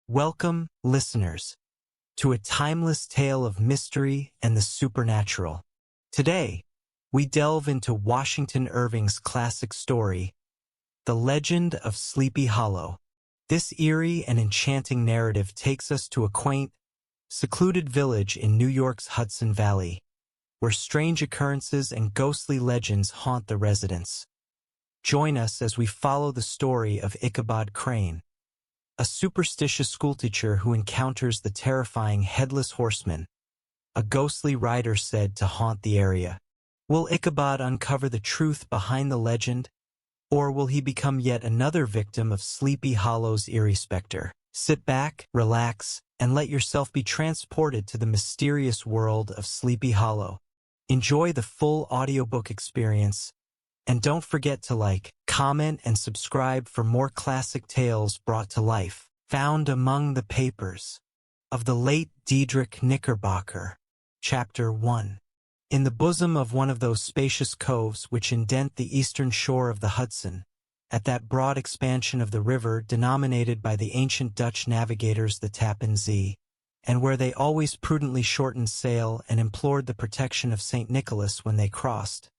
Welcome, listeners, to a timeless tale of mystery and the supernatural. Today, we delve into Washington Irving's classic story, The Legend of Sleepy Hollow. This eerie and enchanting narrative takes us to a quaint, secluded village in New York's Hudson Valley, where strange occurrences and ghostly legends haunt the residents. Join us as we follow the story of Ichabod Crane, a superstitious schoolteacher who encounters the terrifying Headless Horseman, a ghostly rider said to haunt the area. Will Ichabod uncover the truth behind the legend, or will he become yet another victim of Sleepy Hollow's eerie specter? Sit back, relax, and let yourself be transported to the mysterious world of Sleepy Hollow. Enjoy the full audiobook experience, and don't forget to like, comment, and subscribe for more classic tales brought to life, found among the papers of the late Diedrich Knickerbocker. Chapter 1. In the bosom of one of those spacious coves which indent the eastern shore of the Hudson, at that broad expansion of the river denominated by the ancient Dutch navigators the Tappan Zee, and where they always prudently shortened sail and implored the protection of St. Nicholas when they crossed,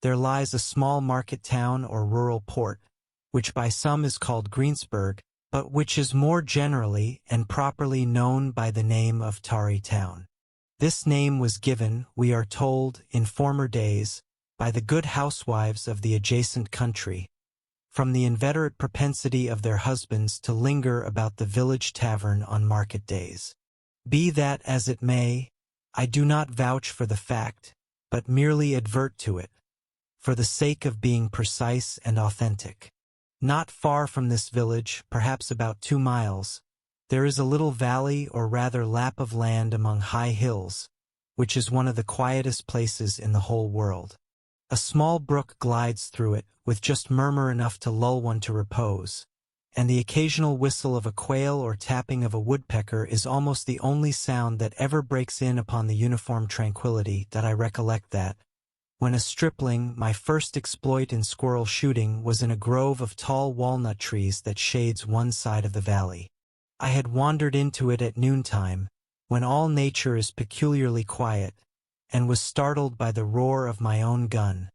there lies a small market town or rural port, which by some is called Greensburg, but which is more generally and properly known by the name of Tarry Town. This name was given, we are told, in former days, by the good housewives of the adjacent country, from the inveterate propensity of their husbands to linger about the village tavern on market days. Be that as it may, I do not vouch for the fact, but merely advert to it, for the sake of being precise and authentic. Not far from this village, perhaps about 2 miles, there is a little valley or rather lap of land among high hills, which is one of the quietest places in the whole world. A small brook glides through it, with just murmur enough to lull one to repose, and the occasional whistle of a quail or tapping of a woodpecker is almost the only sound that ever breaks in upon the uniform tranquility that I recollect that, when a stripling, my first exploit in squirrel shooting was in a grove of tall walnut trees that shades one side of the valley. I had wandered into it at noontime, when all nature is peculiarly quiet, and was startled by the roar of my own gun,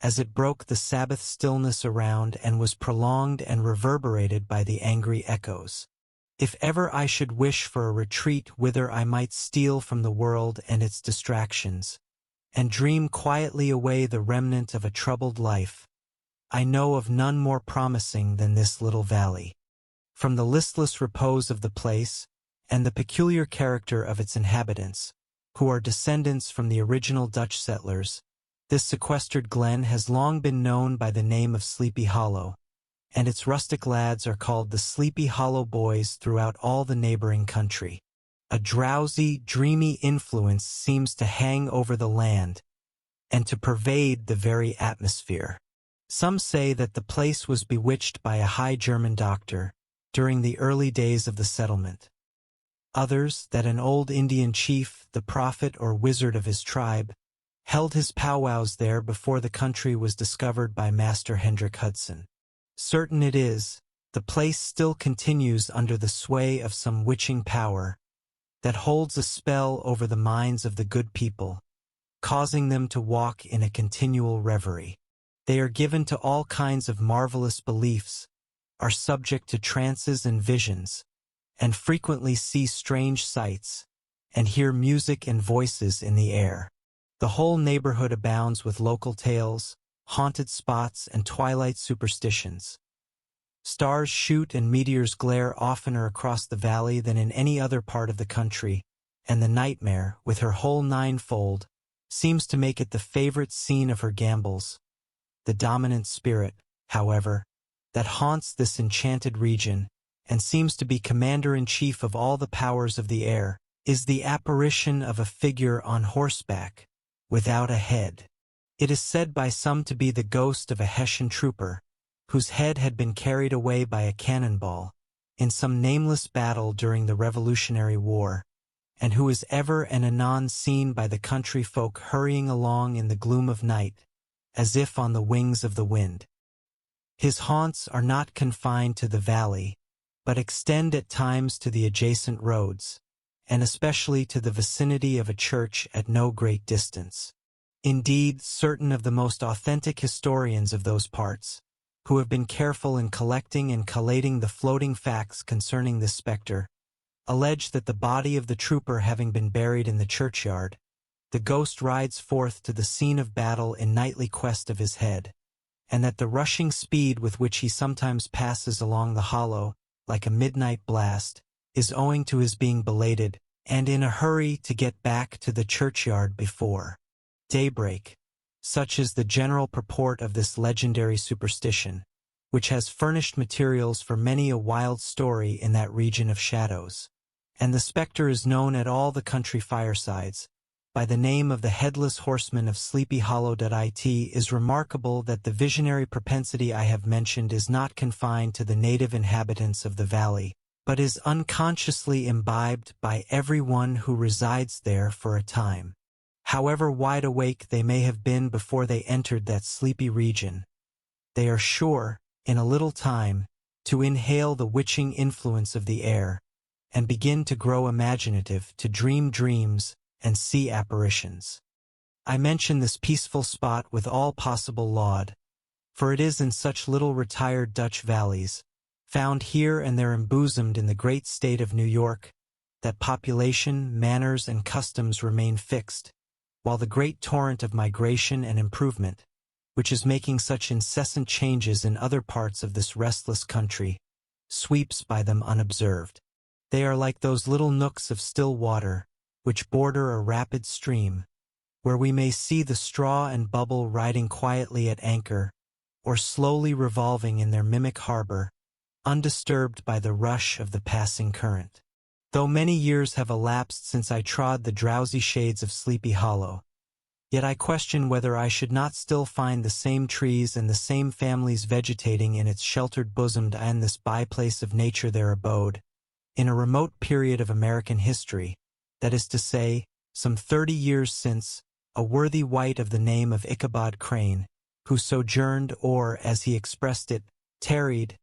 as it broke the Sabbath stillness around and was prolonged and reverberated by the angry echoes. If ever I should wish for a retreat whither I might steal from the world and its distractions, and dream quietly away the remnant of a troubled life, I know of none more promising than this little valley. From the listless repose of the place, and the peculiar character of its inhabitants, who are descendants from the original Dutch settlers, this sequestered glen has long been known by the name of Sleepy Hollow, and its rustic lads are called the Sleepy Hollow Boys throughout all the neighboring country. A drowsy, dreamy influence seems to hang over the land and to pervade the very atmosphere. Some say that the place was bewitched by a high German doctor during the early days of the settlement. Others, that an old Indian chief, the prophet or wizard of his tribe, held his powwows there before the country was discovered by Master Hendrik Hudson. Certain it is, the place still continues under the sway of some witching power that holds a spell over the minds of the good people, causing them to walk in a continual reverie. They are given to all kinds of marvelous beliefs, are subject to trances and visions, and frequently see strange sights, and hear music and voices in the air. The whole neighborhood abounds with local tales, haunted spots, and twilight superstitions. Stars shoot and meteors glare oftener across the valley than in any other part of the country, and the nightmare, with her whole ninefold, seems to make it the favorite scene of her gambols. The dominant spirit, however, that haunts this enchanted region, and seems to be commander-in-chief of all the powers of the air, is the apparition of a figure on horseback, without a head. It is said by some to be the ghost of a Hessian trooper, whose head had been carried away by a cannonball in some nameless battle during the Revolutionary War, and who is ever and anon seen by the country folk hurrying along in the gloom of night, as if on the wings of the wind. His haunts are not confined to the valley, but extend at times to the adjacent roads, and especially to the vicinity of a church at no great distance. Indeed, certain of the most authentic historians of those parts, who have been careful in collecting and collating the floating facts concerning this spectre, allege that the body of the trooper having been buried in the churchyard, the ghost rides forth to the scene of battle in nightly quest of his head, and that the rushing speed with which he sometimes passes along the hollow, like a midnight blast, is owing to his being belated, and in a hurry to get back to the churchyard before daybreak. Such is the general purport of this legendary superstition, which has furnished materials for many a wild story in that region of shadows. And the spectre is known at all the country firesides by the name of the Headless Horseman of Sleepy Hollow. It is remarkable that the visionary propensity I have mentioned is not confined to the native inhabitants of the valley, but is unconsciously imbibed by everyone who resides there for a time. However wide awake they may have been before they entered that sleepy region, they are sure, in a little time, to inhale the witching influence of the air, and begin to grow imaginative, to dream dreams, and see apparitions. I mention this peaceful spot with all possible laud, for it is in such little retired Dutch valleys, found here and there embosomed in the great state of New York, that population, manners, and customs remain fixed, while the great torrent of migration and improvement, which is making such incessant changes in other parts of this restless country, sweeps by them unobserved. They are like those little nooks of still water, which border a rapid stream, where we may see the straw and bubble riding quietly at anchor, or slowly revolving in their mimic harbor, undisturbed by the rush of the passing current. Though many years have elapsed since I trod the drowsy shades of Sleepy Hollow, yet I question whether I should not still find the same trees and the same families vegetating in its sheltered bosom, and this byplace of nature their abode, in a remote period of American history, that is to say, some 30 years since, a worthy wight of the name of Ichabod Crane, who sojourned, or, as he expressed it, tarried,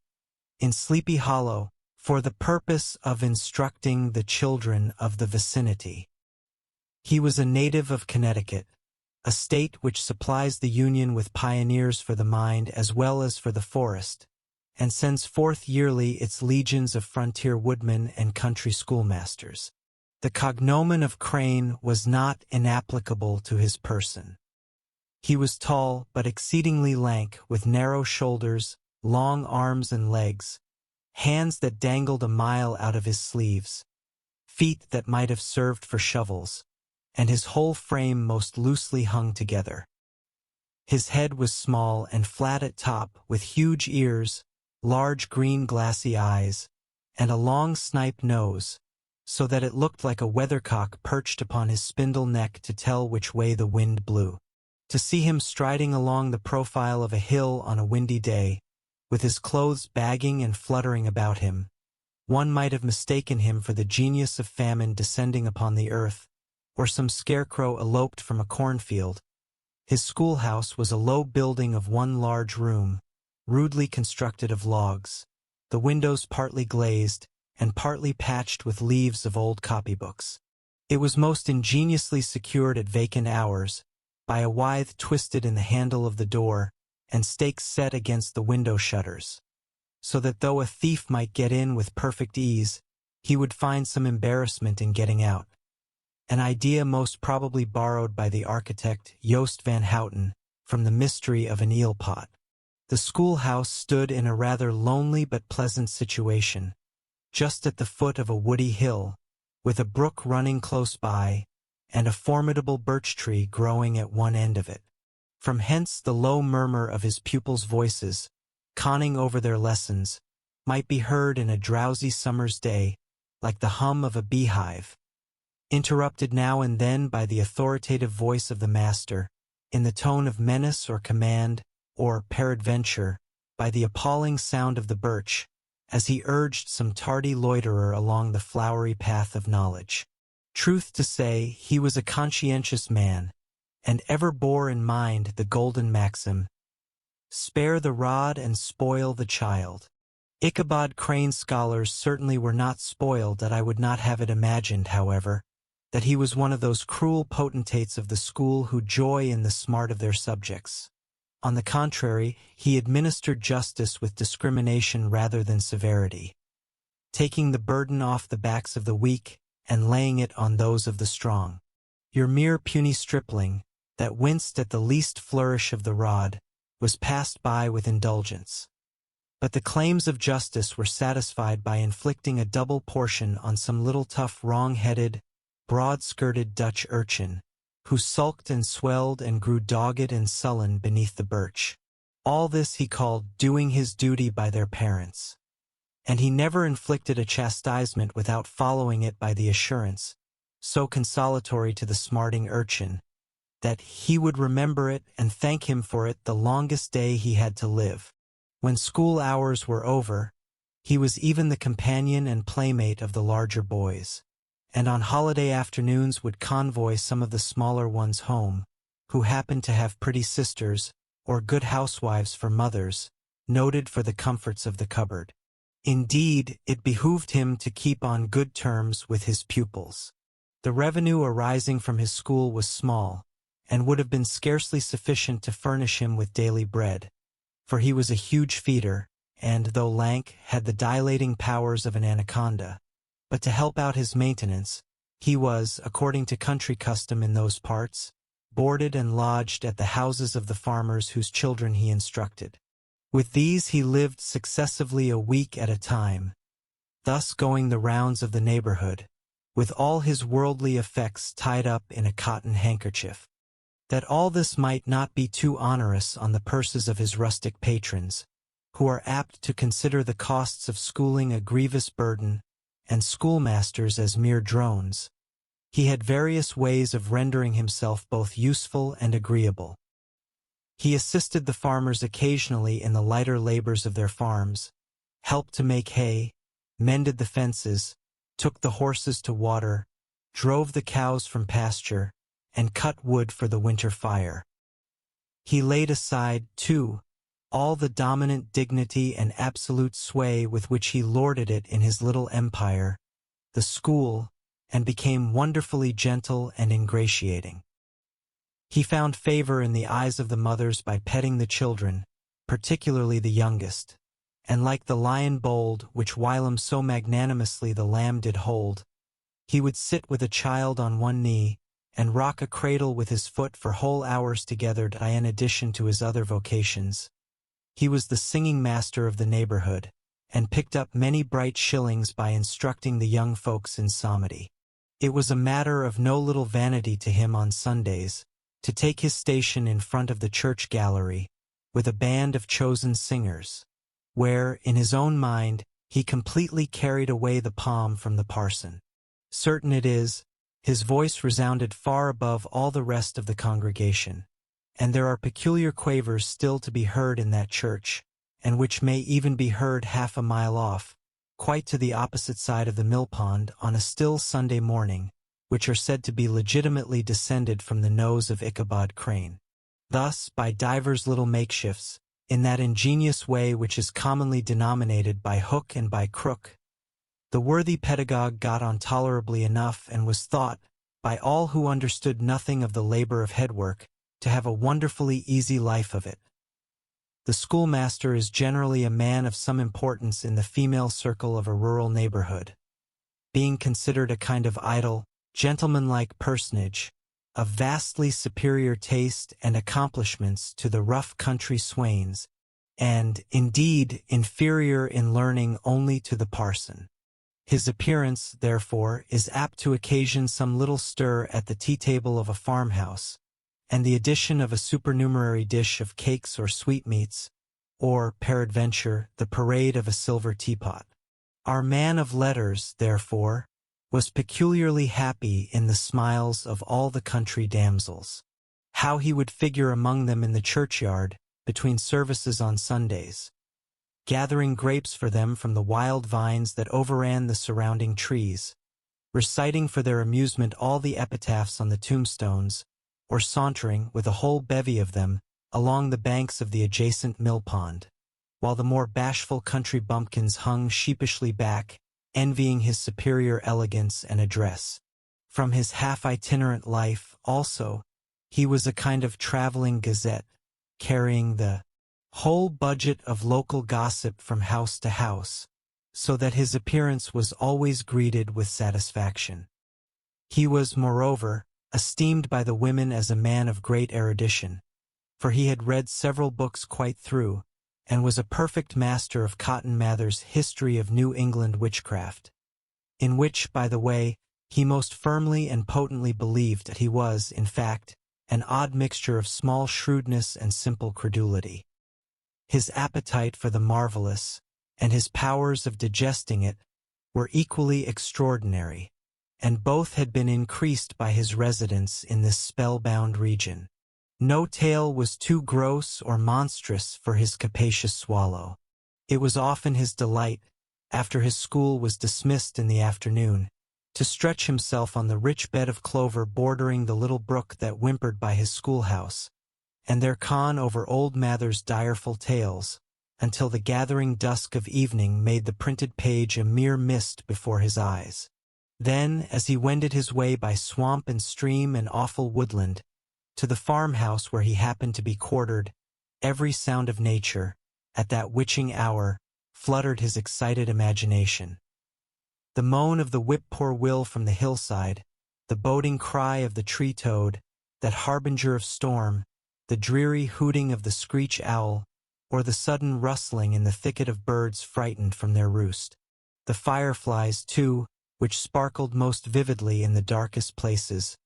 in Sleepy Hollow, for the purpose of instructing the children of the vicinity. He was a native of Connecticut, a state which supplies the Union with pioneers for the mind as well as for the forest, and sends forth yearly its legions of frontier woodmen and country schoolmasters. The cognomen of Crane was not inapplicable to his person. He was tall but exceedingly lank, with narrow shoulders, long arms and legs, hands that dangled a mile out of his sleeves, feet that might have served for shovels, and his whole frame most loosely hung together. His head was small and flat at top, with huge ears, large green glassy eyes, and a long snipe nose, so that it looked like a weathercock perched upon his spindle neck to tell which way the wind blew. To see him striding along the profile of a hill on a windy day, with his clothes bagging and fluttering about him, one might have mistaken him for the genius of famine descending upon the earth, or some scarecrow eloped from a cornfield. His schoolhouse was a low building of one large room, rudely constructed of logs, the windows partly glazed, and partly patched with leaves of old copybooks. It was most ingeniously secured at vacant hours, by a withe twisted in the handle of the door, and stakes set against the window shutters, so that though a thief might get in with perfect ease, he would find some embarrassment in getting out. An idea most probably borrowed by the architect Joost van Houten from the mystery of an eel pot. The schoolhouse stood in a rather lonely but pleasant situation, just at the foot of a woody hill, with a brook running close by, and a formidable birch tree growing at one end of it. From hence the low murmur of his pupils' voices, conning over their lessons, might be heard in a drowsy summer's day, like the hum of a beehive, interrupted now and then by the authoritative voice of the master, in the tone of menace or command, or, peradventure, by the appalling sound of the birch, as he urged some tardy loiterer along the flowery path of knowledge. Truth to say, he was a conscientious man, and ever bore in mind the golden maxim, "Spare the rod and spoil the child." Ichabod Crane's scholars certainly were not spoiled that I would not have it imagined, however, that he was one of those cruel potentates of the school who joy in the smart of their subjects. On the contrary, he administered justice with discrimination rather than severity, taking the burden off the backs of the weak and laying it on those of the strong. Your mere puny stripling, that winced at the least flourish of the rod, was passed by with indulgence. But the claims of justice were satisfied by inflicting a double portion on some little tough wrong-headed, broad-skirted Dutch urchin, who sulked and swelled and grew dogged and sullen beneath the birch. All this he called doing his duty by their parents. And he never inflicted a chastisement without following it by the assurance, so consolatory to the smarting urchin, that he would remember it and thank him for it the longest day he had to live. When school hours were over, he was even the companion and playmate of the larger boys, and on holiday afternoons would convoy some of the smaller ones home, who happened to have pretty sisters or good housewives for mothers, noted for the comforts of the cupboard. Indeed, it behooved him to keep on good terms with his pupils. The revenue arising from his school was small, and would have been scarcely sufficient to furnish him with daily bread, for he was a huge feeder, and, though lank, had the dilating powers of an anaconda. But to help out his maintenance, he was, according to country custom in those parts, boarded and lodged at the houses of the farmers whose children he instructed. With these he lived successively a week at a time, thus going the rounds of the neighborhood, with all his worldly effects tied up in a cotton handkerchief. That all this might not be too onerous on the purses of his rustic patrons, who are apt to consider the costs of schooling a grievous burden, and schoolmasters as mere drones, he had various ways of rendering himself both useful and agreeable. He assisted the farmers occasionally in the lighter labors of their farms, helped to make hay, mended the fences, took the horses to water, drove the cows from pasture, and cut wood for the winter fire. He laid aside, too, all the dominant dignity and absolute sway with which he lorded it in his little empire, the school, and became wonderfully gentle and ingratiating. He found favor in the eyes of the mothers by petting the children, particularly the youngest, and like the lion bold which whilom so magnanimously the lamb did hold, he would sit with a child on one knee, and rock a cradle with his foot for whole hours together. In addition to his other vocations, he was the singing master of the neighborhood, and picked up many bright shillings by instructing the young folks in psalmody. It was a matter of no little vanity to him on Sundays to take his station in front of the church gallery, with a band of chosen singers, where, in his own mind, he completely carried away the palm from the parson. Certain it is, his voice resounded far above all the rest of the congregation, and there are peculiar quavers still to be heard in that church, and which may even be heard half a mile off, quite to the opposite side of the mill-pond on a still Sunday morning, which are said to be legitimately descended from the nose of Ichabod Crane. Thus, by divers little makeshifts, in that ingenious way which is commonly denominated by hook and by crook, the worthy pedagogue got on tolerably enough and was thought, by all who understood nothing of the labor of headwork, to have a wonderfully easy life of it. The schoolmaster is generally a man of some importance in the female circle of a rural neighborhood, being considered a kind of idle, gentlemanlike personage, of vastly superior taste and accomplishments to the rough country swains, and, indeed, inferior in learning only to the parson. His appearance, therefore, is apt to occasion some little stir at the tea-table of a farmhouse, and the addition of a supernumerary dish of cakes or sweetmeats, or, peradventure, the parade of a silver teapot. Our man of letters, therefore, was peculiarly happy in the smiles of all the country damsels. How he would figure among them in the churchyard, between services on Sundays, gathering grapes for them from the wild vines that overran the surrounding trees, reciting for their amusement all the epitaphs on the tombstones, or sauntering, with a whole bevy of them, along the banks of the adjacent mill-pond, while the more bashful country bumpkins hung sheepishly back, envying his superior elegance and address. From his half-itinerant life, also, he was a kind of traveling gazette, carrying the whole budget of local gossip from house to house, so that his appearance was always greeted with satisfaction. He was, moreover, esteemed by the women as a man of great erudition, for he had read several books quite through, and was a perfect master of Cotton Mather's History of New England Witchcraft, in which, by the way, he most firmly and potently believed that he was, in fact, an odd mixture of small shrewdness and simple credulity. His appetite for the marvelous, and his powers of digesting it, were equally extraordinary, and both had been increased by his residence in this spellbound region. No tale was too gross or monstrous for his capacious swallow. It was often his delight, after his school was dismissed in the afternoon, to stretch himself on the rich bed of clover bordering the little brook that whimpered by his schoolhouse, and there con over old Mather's direful tales, until the gathering dusk of evening made the printed page a mere mist before his eyes. Then, as he wended his way by swamp and stream and awful woodland, to the farmhouse where he happened to be quartered, every sound of nature, at that witching hour, fluttered his excited imagination. The moan of the whip-poor-will from the hillside, the boding cry of the tree-toad, that harbinger of storm, the dreary hooting of the screech owl, or the sudden rustling in the thicket of birds frightened from their roost. The fireflies, too, which sparkled most vividly in the darkest places,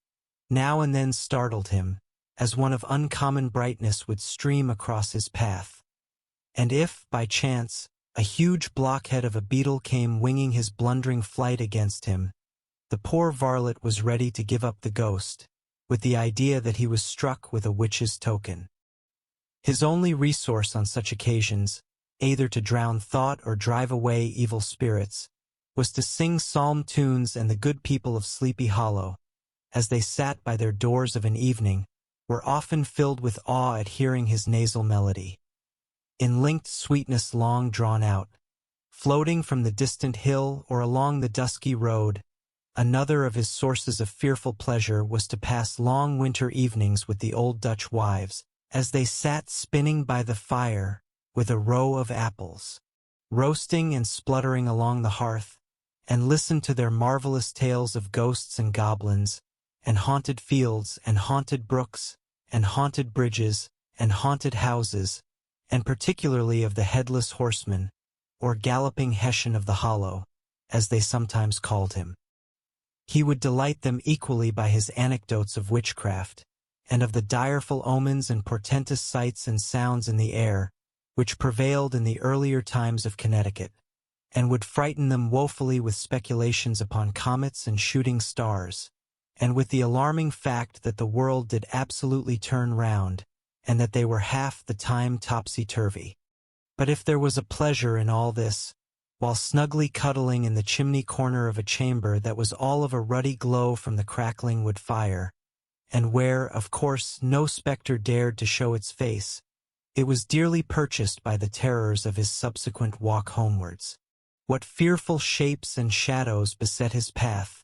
now and then startled him, as one of uncommon brightness would stream across his path. And if, by chance, a huge blockhead of a beetle came winging his blundering flight against him, the poor varlet was ready to give up the ghost, with the idea that he was struck with a witch's token. His only resource on such occasions, either to drown thought or drive away evil spirits, was to sing psalm tunes, and the good people of Sleepy Hollow, as they sat by their doors of an evening, were often filled with awe at hearing his nasal melody, in linked sweetness long drawn out, floating from the distant hill or along the dusky road. Another of his sources of fearful pleasure was to pass long winter evenings with the old Dutch wives, as they sat spinning by the fire with a row of apples, roasting and spluttering along the hearth, and listened to their marvelous tales of ghosts and goblins, and haunted fields, and haunted brooks, and haunted bridges, and haunted houses, and particularly of the Headless Horseman, or Galloping Hessian of the Hollow, as they sometimes called him. He would delight them equally by his anecdotes of witchcraft, and of the direful omens and portentous sights and sounds in the air, which prevailed in the earlier times of Connecticut, and would frighten them woefully with speculations upon comets and shooting stars, and with the alarming fact that the world did absolutely turn round, and that they were half the time topsy-turvy. But if there was a pleasure in all this, while snugly cuddling in the chimney corner of a chamber that was all of a ruddy glow from the crackling wood fire, and where, of course, no spectre dared to show its face, it was dearly purchased by the terrors of his subsequent walk homewards. What fearful shapes and shadows beset his path,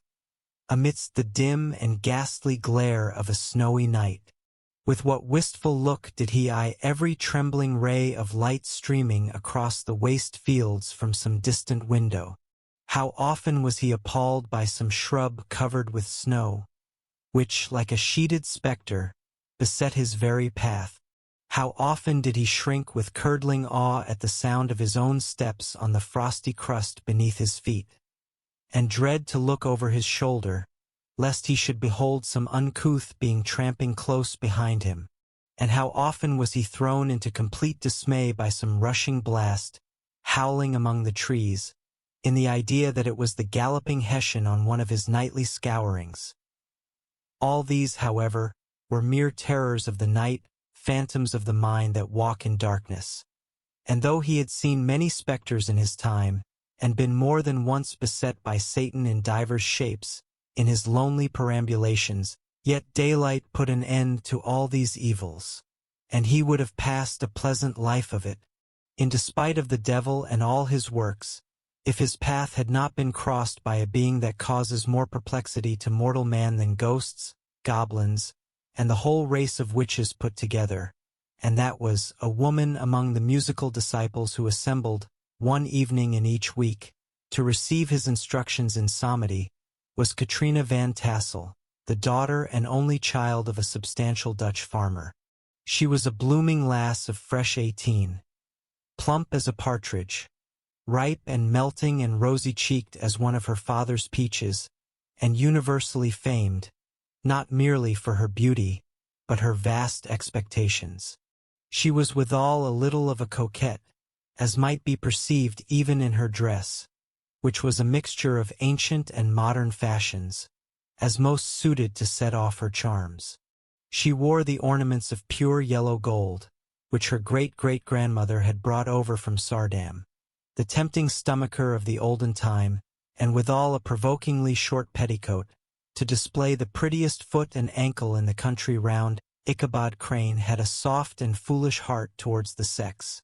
amidst the dim and ghastly glare of a snowy night! With what wistful look did he eye every trembling ray of light streaming across the waste fields from some distant window! How often was he appalled by some shrub covered with snow, which, like a sheeted spectre, beset his very path! How often did he shrink with curdling awe at the sound of his own steps on the frosty crust beneath his feet, and dread to look over his shoulder, lest he should behold some uncouth being tramping close behind him, and how often was he thrown into complete dismay by some rushing blast, howling among the trees, in the idea that it was the Galloping Hessian on one of his nightly scourings. All these, however, were mere terrors of the night, phantoms of the mind that walk in darkness. And though he had seen many spectres in his time, and been more than once beset by Satan in divers shapes, in his lonely perambulations, yet daylight put an end to all these evils, and he would have passed a pleasant life of it, In despite of the devil and all his works, if his path had not been crossed by a being that causes more perplexity to mortal man than ghosts, goblins, and the whole race of witches put together, and that was a woman among the musical disciples who assembled, one evening in each week, to receive his instructions in psalmody, was Katrina van Tassel, the daughter and only child of a substantial Dutch farmer. She was a blooming lass of fresh 18, plump as a partridge, ripe and melting and rosy-cheeked as one of her father's peaches, and universally famed, not merely for her beauty, but her vast expectations. She was withal a little of a coquette, as might be perceived even in her dress, which was a mixture of ancient and modern fashions, as most suited to set off her charms. She wore the ornaments of pure yellow gold, which her great-great-grandmother had brought over from Sardam, the tempting stomacher of the olden time, and withal a provokingly short petticoat, to display the prettiest foot and ankle in the country round. Ichabod Crane had a soft and foolish heart towards the sex,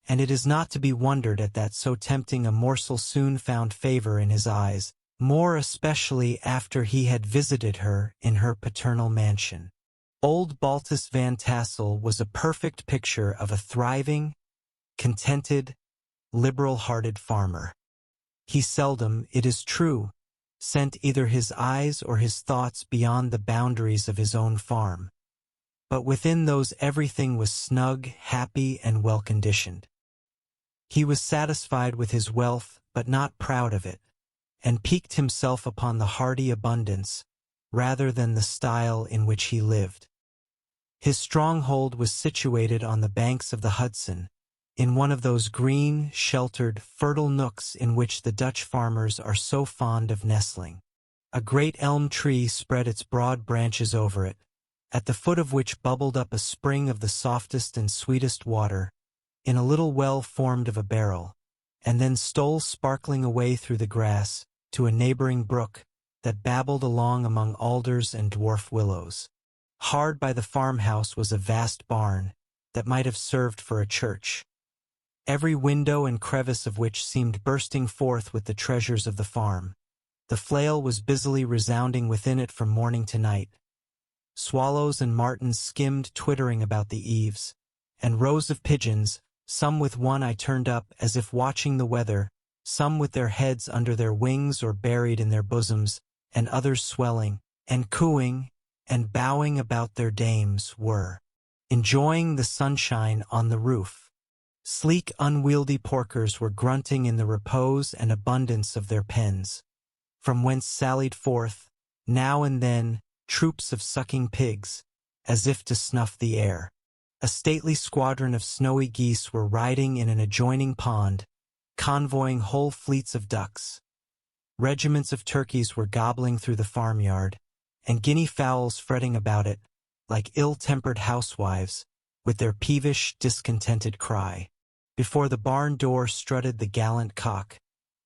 and it is not to be wondered at that so tempting a morsel soon found favor in his eyes, more especially after he had visited her in her paternal mansion. Old Baltus Van Tassel was a perfect picture of a thriving, contented, liberal-hearted farmer. He seldom, it is true, sent either his eyes or his thoughts beyond the boundaries of his own farm, but within those everything was snug, happy, and well-conditioned. He was satisfied with his wealth, but not proud of it, and piqued himself upon the hearty abundance, rather than the style in which he lived. His stronghold was situated on the banks of the Hudson, in one of those green, sheltered, fertile nooks in which the Dutch farmers are so fond of nestling. A great elm tree spread its broad branches over it, at the foot of which bubbled up a spring of the softest and sweetest water, in a little well formed of a barrel, and then stole sparkling away through the grass to a neighboring brook that babbled along among alders and dwarf willows. Hard by the farmhouse was a vast barn that might have served for a church, every window and crevice of which seemed bursting forth with the treasures of the farm. The flail was busily resounding within it from morning to night. Swallows and martins skimmed twittering about the eaves, and rows of pigeons, some with one eye turned up as if watching the weather, some with their heads under their wings or buried in their bosoms, and others swelling, and cooing, and bowing about their dames, were enjoying the sunshine on the roof. Sleek, unwieldy porkers were grunting in the repose and abundance of their pens, from whence sallied forth, now and then, troops of sucking pigs, as if to snuff the air. A stately squadron of snowy geese were riding in an adjoining pond, convoying whole fleets of ducks. Regiments of turkeys were gobbling through the farmyard, and guinea fowls fretting about it, like ill-tempered housewives, with their peevish, discontented cry. Before the barn door strutted the gallant cock,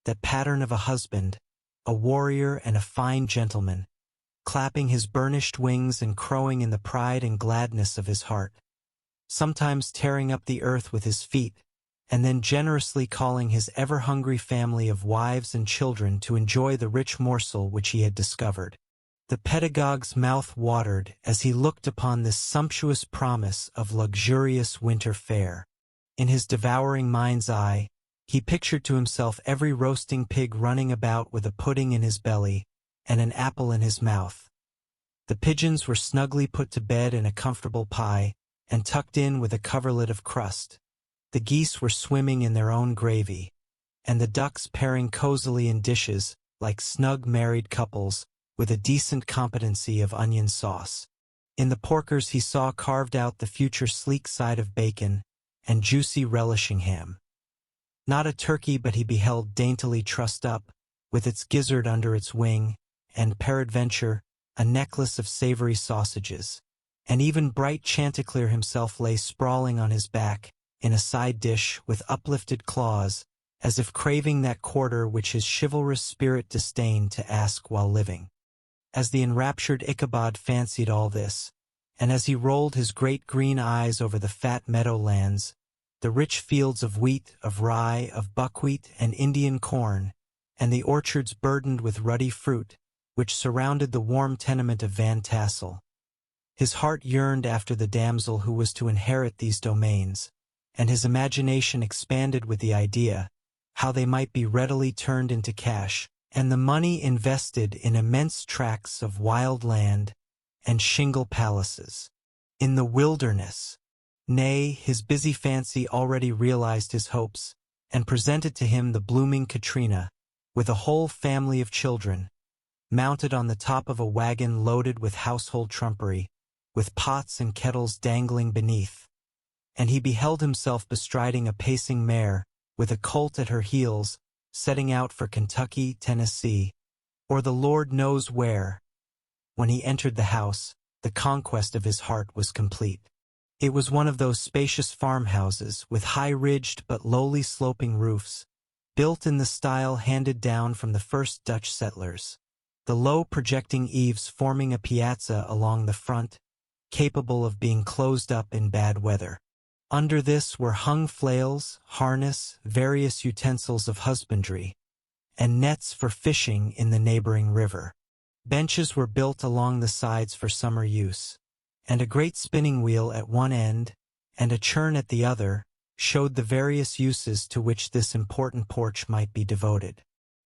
that pattern of a husband, a warrior and a fine gentleman, clapping his burnished wings and crowing in the pride and gladness of his heart, sometimes tearing up the earth with his feet, and then generously calling his ever-hungry family of wives and children to enjoy the rich morsel which he had discovered. The pedagogue's mouth watered as he looked upon this sumptuous promise of luxurious winter fare. In his devouring mind's eye, he pictured to himself every roasting pig running about with a pudding in his belly and an apple in his mouth. The pigeons were snugly put to bed in a comfortable pie and tucked in with a coverlet of crust. The geese were swimming in their own gravy, and the ducks pairing cozily in dishes, like snug married couples, with a decent competency of onion sauce. In the porkers he saw carved out the future sleek side of bacon and juicy relishing ham. Not a turkey but he beheld daintily trussed up, with its gizzard under its wing, and peradventure, a necklace of savory sausages. And even bright Chanticleer himself lay sprawling on his back, in a side dish with uplifted claws, as if craving that quarter which his chivalrous spirit disdained to ask while living. As the enraptured Ichabod fancied all this, and as he rolled his great green eyes over the fat meadowlands, the rich fields of wheat, of rye, of buckwheat, and Indian corn, and the orchards burdened with ruddy fruit, which surrounded the warm tenement of Van Tassel. His heart yearned after the damsel who was to inherit these domains, and his imagination expanded with the idea how they might be readily turned into cash, and the money invested in immense tracts of wild land and shingle palaces. In the wilderness. Nay, his busy fancy already realized his hopes, and presented to him the blooming Katrina, with a whole family of children, mounted on the top of a wagon loaded with household trumpery, with pots and kettles dangling beneath. And he beheld himself bestriding a pacing mare, with a colt at her heels, setting out for Kentucky, Tennessee, or the Lord knows where. When he entered the house, the conquest of his heart was complete. It was one of those spacious farmhouses with high-ridged but lowly sloping roofs, built in the style handed down from the first Dutch settlers, the low projecting eaves forming a piazza along the front, capable of being closed up in bad weather. Under this were hung flails, harness, various utensils of husbandry, and nets for fishing in the neighboring river. Benches were built along the sides for summer use, and a great spinning wheel at one end and a churn at the other showed the various uses to which this important porch might be devoted.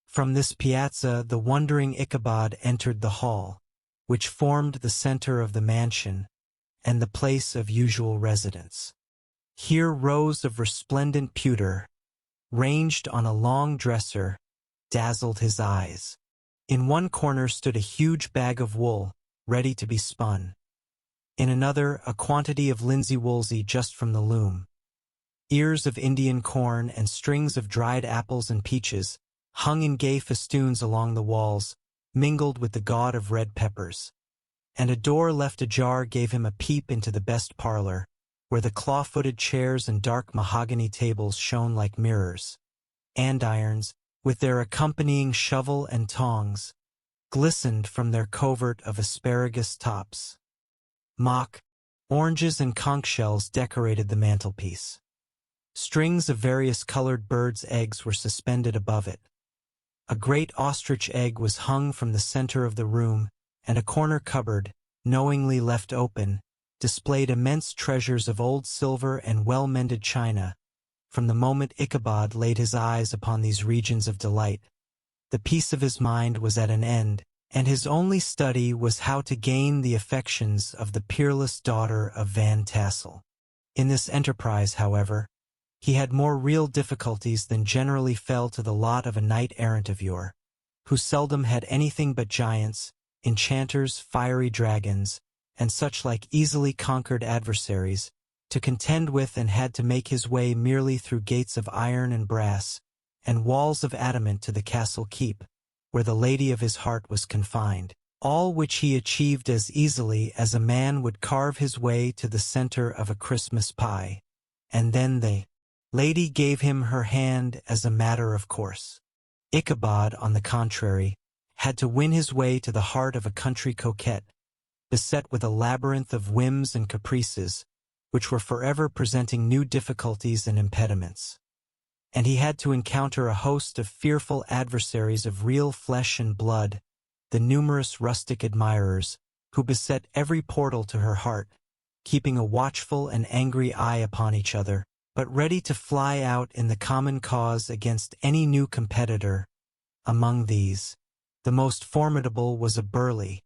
From this piazza the wondering Ichabod entered the hall, which formed the center of the mansion and the place of usual residence. Here rows of resplendent pewter, ranged on a long dresser, dazzled his eyes. In one corner stood a huge bag of wool, ready to be spun. In another, a quantity of linsey-woolsey just from the loom. Ears of Indian corn and strings of dried apples and peaches hung in gay festoons along the walls, mingled with the gaud of red peppers. And a door left ajar gave him a peep into the best parlor, where the claw-footed chairs and dark mahogany tables shone like mirrors. Andirons, with their accompanying shovel and tongs, glistened from their covert of asparagus tops. Mock, oranges and conch shells decorated the mantelpiece. Strings of various colored birds' eggs were suspended above it. A great ostrich egg was hung from the center of the room, and a corner cupboard, knowingly left open, displayed immense treasures of old silver and well-mended china. From the moment Ichabod laid his eyes upon these regions of delight, the peace of his mind was at an end, and his only study was how to gain the affections of the peerless daughter of Van Tassel. In this enterprise, however, he had more real difficulties than generally fell to the lot of a knight-errant of yore, who seldom had anything but giants, enchanters, fiery dragons, and such like easily conquered adversaries, to contend with, and had to make his way merely through gates of iron and brass, and walls of adamant to the castle keep, where the lady of his heart was confined, all which he achieved as easily as a man would carve his way to the center of a Christmas pie. And then the lady gave him her hand as a matter of course. Ichabod, on the contrary, had to win his way to the heart of a country coquette, beset with a labyrinth of whims and caprices, which were forever presenting new difficulties and impediments. And he had to encounter a host of fearful adversaries of real flesh and blood, the numerous rustic admirers, who beset every portal to her heart, keeping a watchful and angry eye upon each other, but ready to fly out in the common cause against any new competitor. Among these, the most formidable was a burly,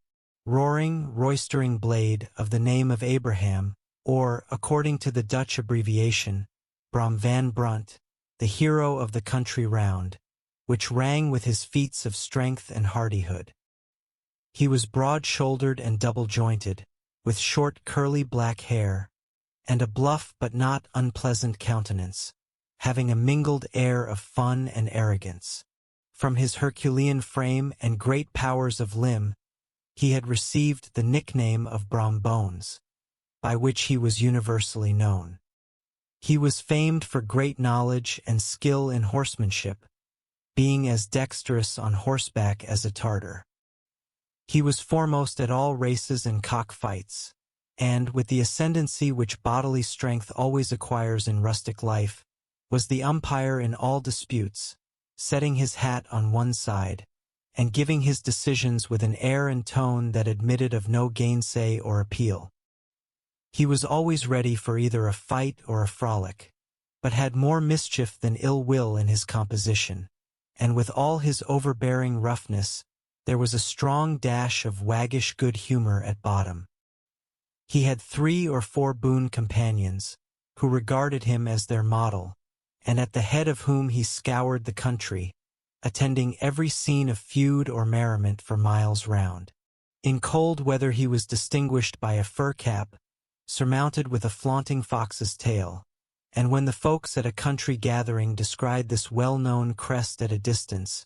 roaring, roistering blade of the name of Abraham, or, according to the Dutch abbreviation, Brom van Brunt, the hero of the country round, which rang with his feats of strength and hardihood. He was broad-shouldered and double-jointed, with short curly black hair, and a bluff but not unpleasant countenance, having a mingled air of fun and arrogance. From his Herculean frame and great powers of limb, he had received the nickname of Brom Bones, by which he was universally known. He was famed for great knowledge and skill in horsemanship, being as dexterous on horseback as a Tartar. He was foremost at all races and cock-fights, and, with the ascendancy which bodily strength always acquires in rustic life, was the umpire in all disputes, setting his hat on one side, and giving his decisions with an air and tone that admitted of no gainsay or appeal. He was always ready for either a fight or a frolic, but had more mischief than ill will in his composition, and with all his overbearing roughness, there was a strong dash of waggish good humor at bottom. He had 3 or 4 boon companions, who regarded him as their model, and at the head of whom he scoured the country, attending every scene of feud or merriment for miles round. In cold weather he was distinguished by a fur cap, surmounted with a flaunting fox's tail, and when the folks at a country gathering descried this well-known crest at a distance,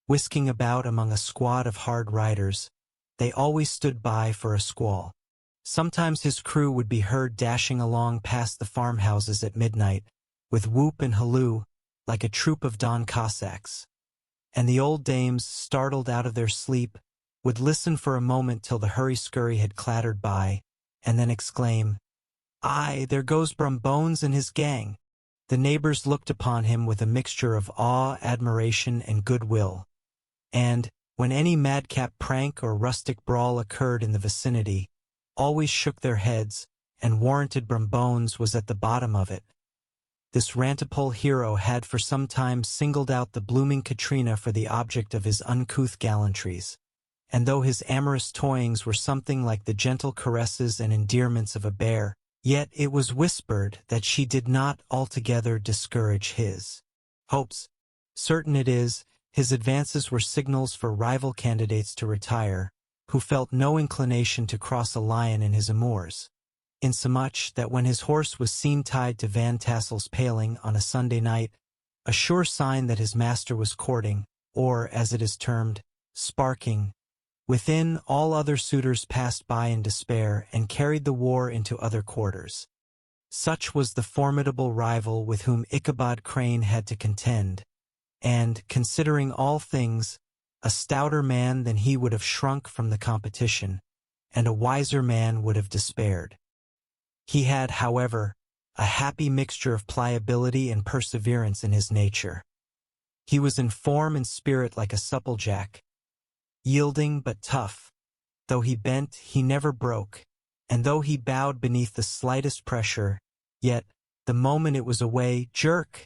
whisking about among a squad of hard riders, they always stood by for a squall. Sometimes his crew would be heard dashing along past the farmhouses at midnight, with whoop and halloo, like a troop of Don Cossacks. And the old dames, startled out of their sleep, would listen for a moment till the hurry-scurry had clattered by, and then exclaim, "Aye, there goes Brom Bones and his gang." The neighbors looked upon him with a mixture of awe, admiration, and goodwill, and, when any madcap prank or rustic brawl occurred in the vicinity, always shook their heads and warranted Brom Bones was at the bottom of it. This rantipole hero had for some time singled out the blooming Katrina for the object of his uncouth gallantries, and though his amorous toyings were something like the gentle caresses and endearments of a bear, yet it was whispered that she did not altogether discourage his hopes. Certain it is, his advances were signals for rival candidates to retire, who felt no inclination to cross a lion in his amours, insomuch that when his horse was seen tied to Van Tassel's paling on a Sunday night, a sure sign that his master was courting, or, as it is termed, sparking, within, all other suitors passed by in despair and carried the war into other quarters. Such was the formidable rival with whom Ichabod Crane had to contend, and, considering all things, a stouter man than he would have shrunk from the competition, and a wiser man would have despaired. He had, however, a happy mixture of pliability and perseverance in his nature. He was in form and spirit like a supplejack, yielding but tough. Though he bent, he never broke, and though he bowed beneath the slightest pressure, yet, the moment it was away, jerk!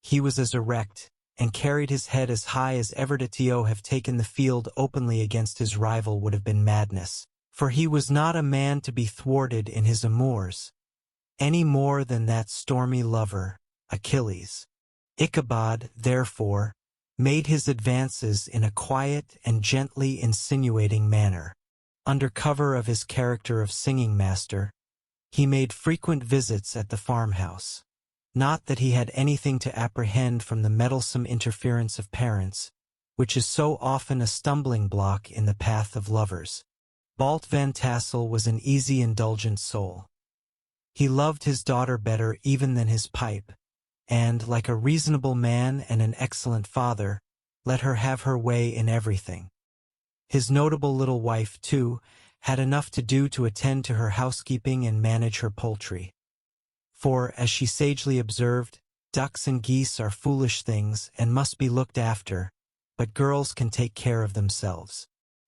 He was as erect, and carried his head as high as ever to have taken the field openly against his rival would have been madness, for he was not a man to be thwarted in his amours, any more than that stormy lover, Achilles. Ichabod, therefore, made his advances in a quiet and gently insinuating manner. Under cover of his character of singing master, he made frequent visits at the farmhouse. Not that he had anything to apprehend from the meddlesome interference of parents, which is so often a stumbling block in the path of lovers. Balt Van Tassel was an easy, indulgent soul. He loved his daughter better even than his pipe, and, like a reasonable man and an excellent father, let her have her way in everything. His notable little wife, too, had enough to do to attend to her housekeeping and manage her poultry. For, as she sagely observed, ducks and geese are foolish things and must be looked after, but girls can take care of themselves.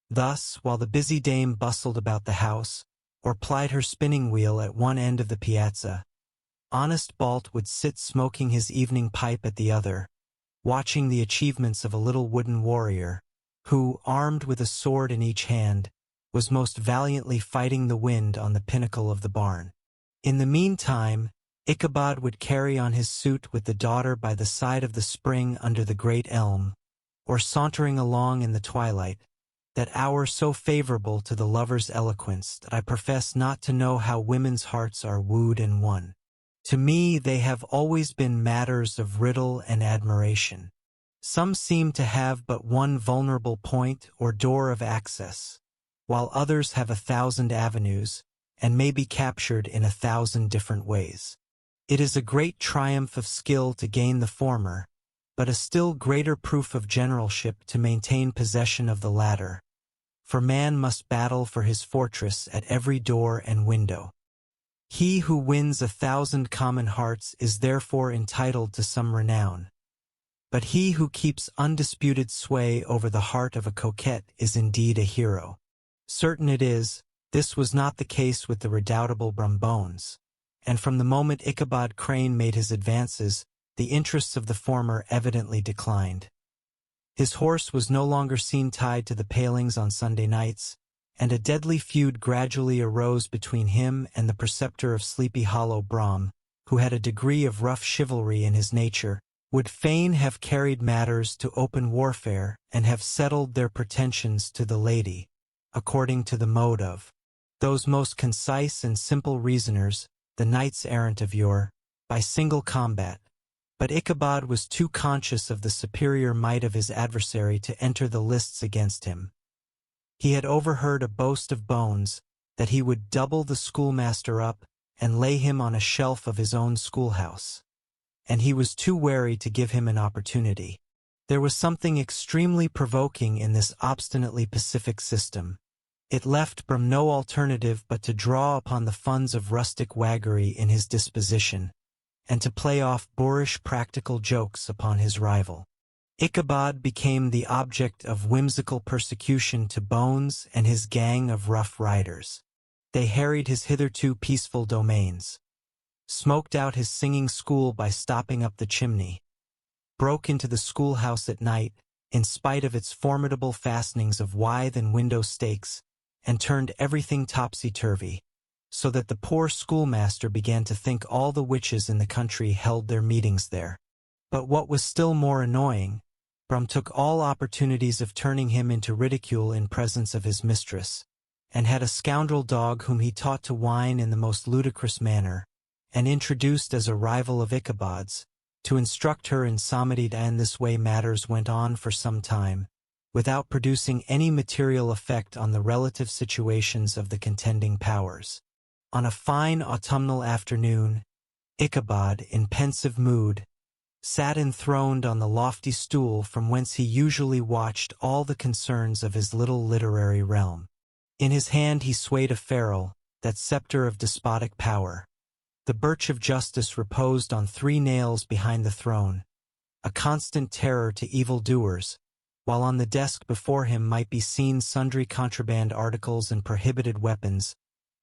Thus, while the busy dame bustled about the house, or plied her spinning wheel at one end of the piazza, honest Balt would sit smoking his evening pipe at the other, watching the achievements of a little wooden warrior, who, armed with a sword in each hand, was most valiantly fighting the wind on the pinnacle of the barn. In the meantime, Ichabod would carry on his suit with the daughter by the side of the spring under the great elm, or sauntering along in the twilight, that hour so favorable to the lover's eloquence that I profess not to know how women's hearts are wooed and won. To me they have always been matters of riddle and admiration. Some seem to have but one vulnerable point or door of access, while others have 1,000 avenues, and may be captured in 1,000 different ways. It is a great triumph of skill to gain the former, but a still greater proof of generalship to maintain possession of the latter. for man must battle for his fortress at every door and window. He who wins 1,000 common hearts is therefore entitled to some renown. But he who keeps undisputed sway over the heart of a coquette is indeed a hero. Certain it is, this was not the case with the redoubtable Brom Bones, and from the moment Ichabod Crane made his advances, the interests of the former evidently declined. His horse was no longer seen tied to the palings on Sunday nights, and a deadly feud gradually arose between him and the preceptor of Sleepy Hollow, Brom, who had a degree of rough chivalry in his nature, would fain have carried matters to open warfare and have settled their pretensions to the lady, according to the mode of those most concise and simple reasoners, the knights-errant of yore, by single combat. But Ichabod was too conscious of the superior might of his adversary to enter the lists against him. He had overheard a boast of Bones that he would double the schoolmaster up and lay him on a shelf of his own schoolhouse, and he was too wary to give him an opportunity. There was something extremely provoking in this obstinately pacific system. It left Brom no alternative but to draw upon the funds of rustic waggery in his disposition, and to play off boorish practical jokes upon his rival. Ichabod became the object of whimsical persecution to Bones and his gang of rough riders. They harried his hitherto peaceful domains, smoked out his singing school by stopping up the chimney, broke into the schoolhouse at night, in spite of its formidable fastenings of withe and window stakes, and turned everything topsy-turvy, so that the poor schoolmaster began to think all the witches in the country held their meetings there. But what was still more annoying, Brom took all opportunities of turning him into ridicule in presence of his mistress, and had a scoundrel dog whom he taught to whine in the most ludicrous manner, and introduced as a rival of Ichabod's, to instruct her in psalmody, and this way matters went on for some time, without producing any material effect on the relative situations of the contending powers. On a fine autumnal afternoon, Ichabod, in pensive mood, sat enthroned on the lofty stool from whence he usually watched all the concerns of his little literary realm. In his hand he swayed a ferule, that scepter of despotic power. The birch of justice reposed on 3 nails behind the throne, a constant terror to evil-doers, while on the desk before him might be seen sundry contraband articles and prohibited weapons,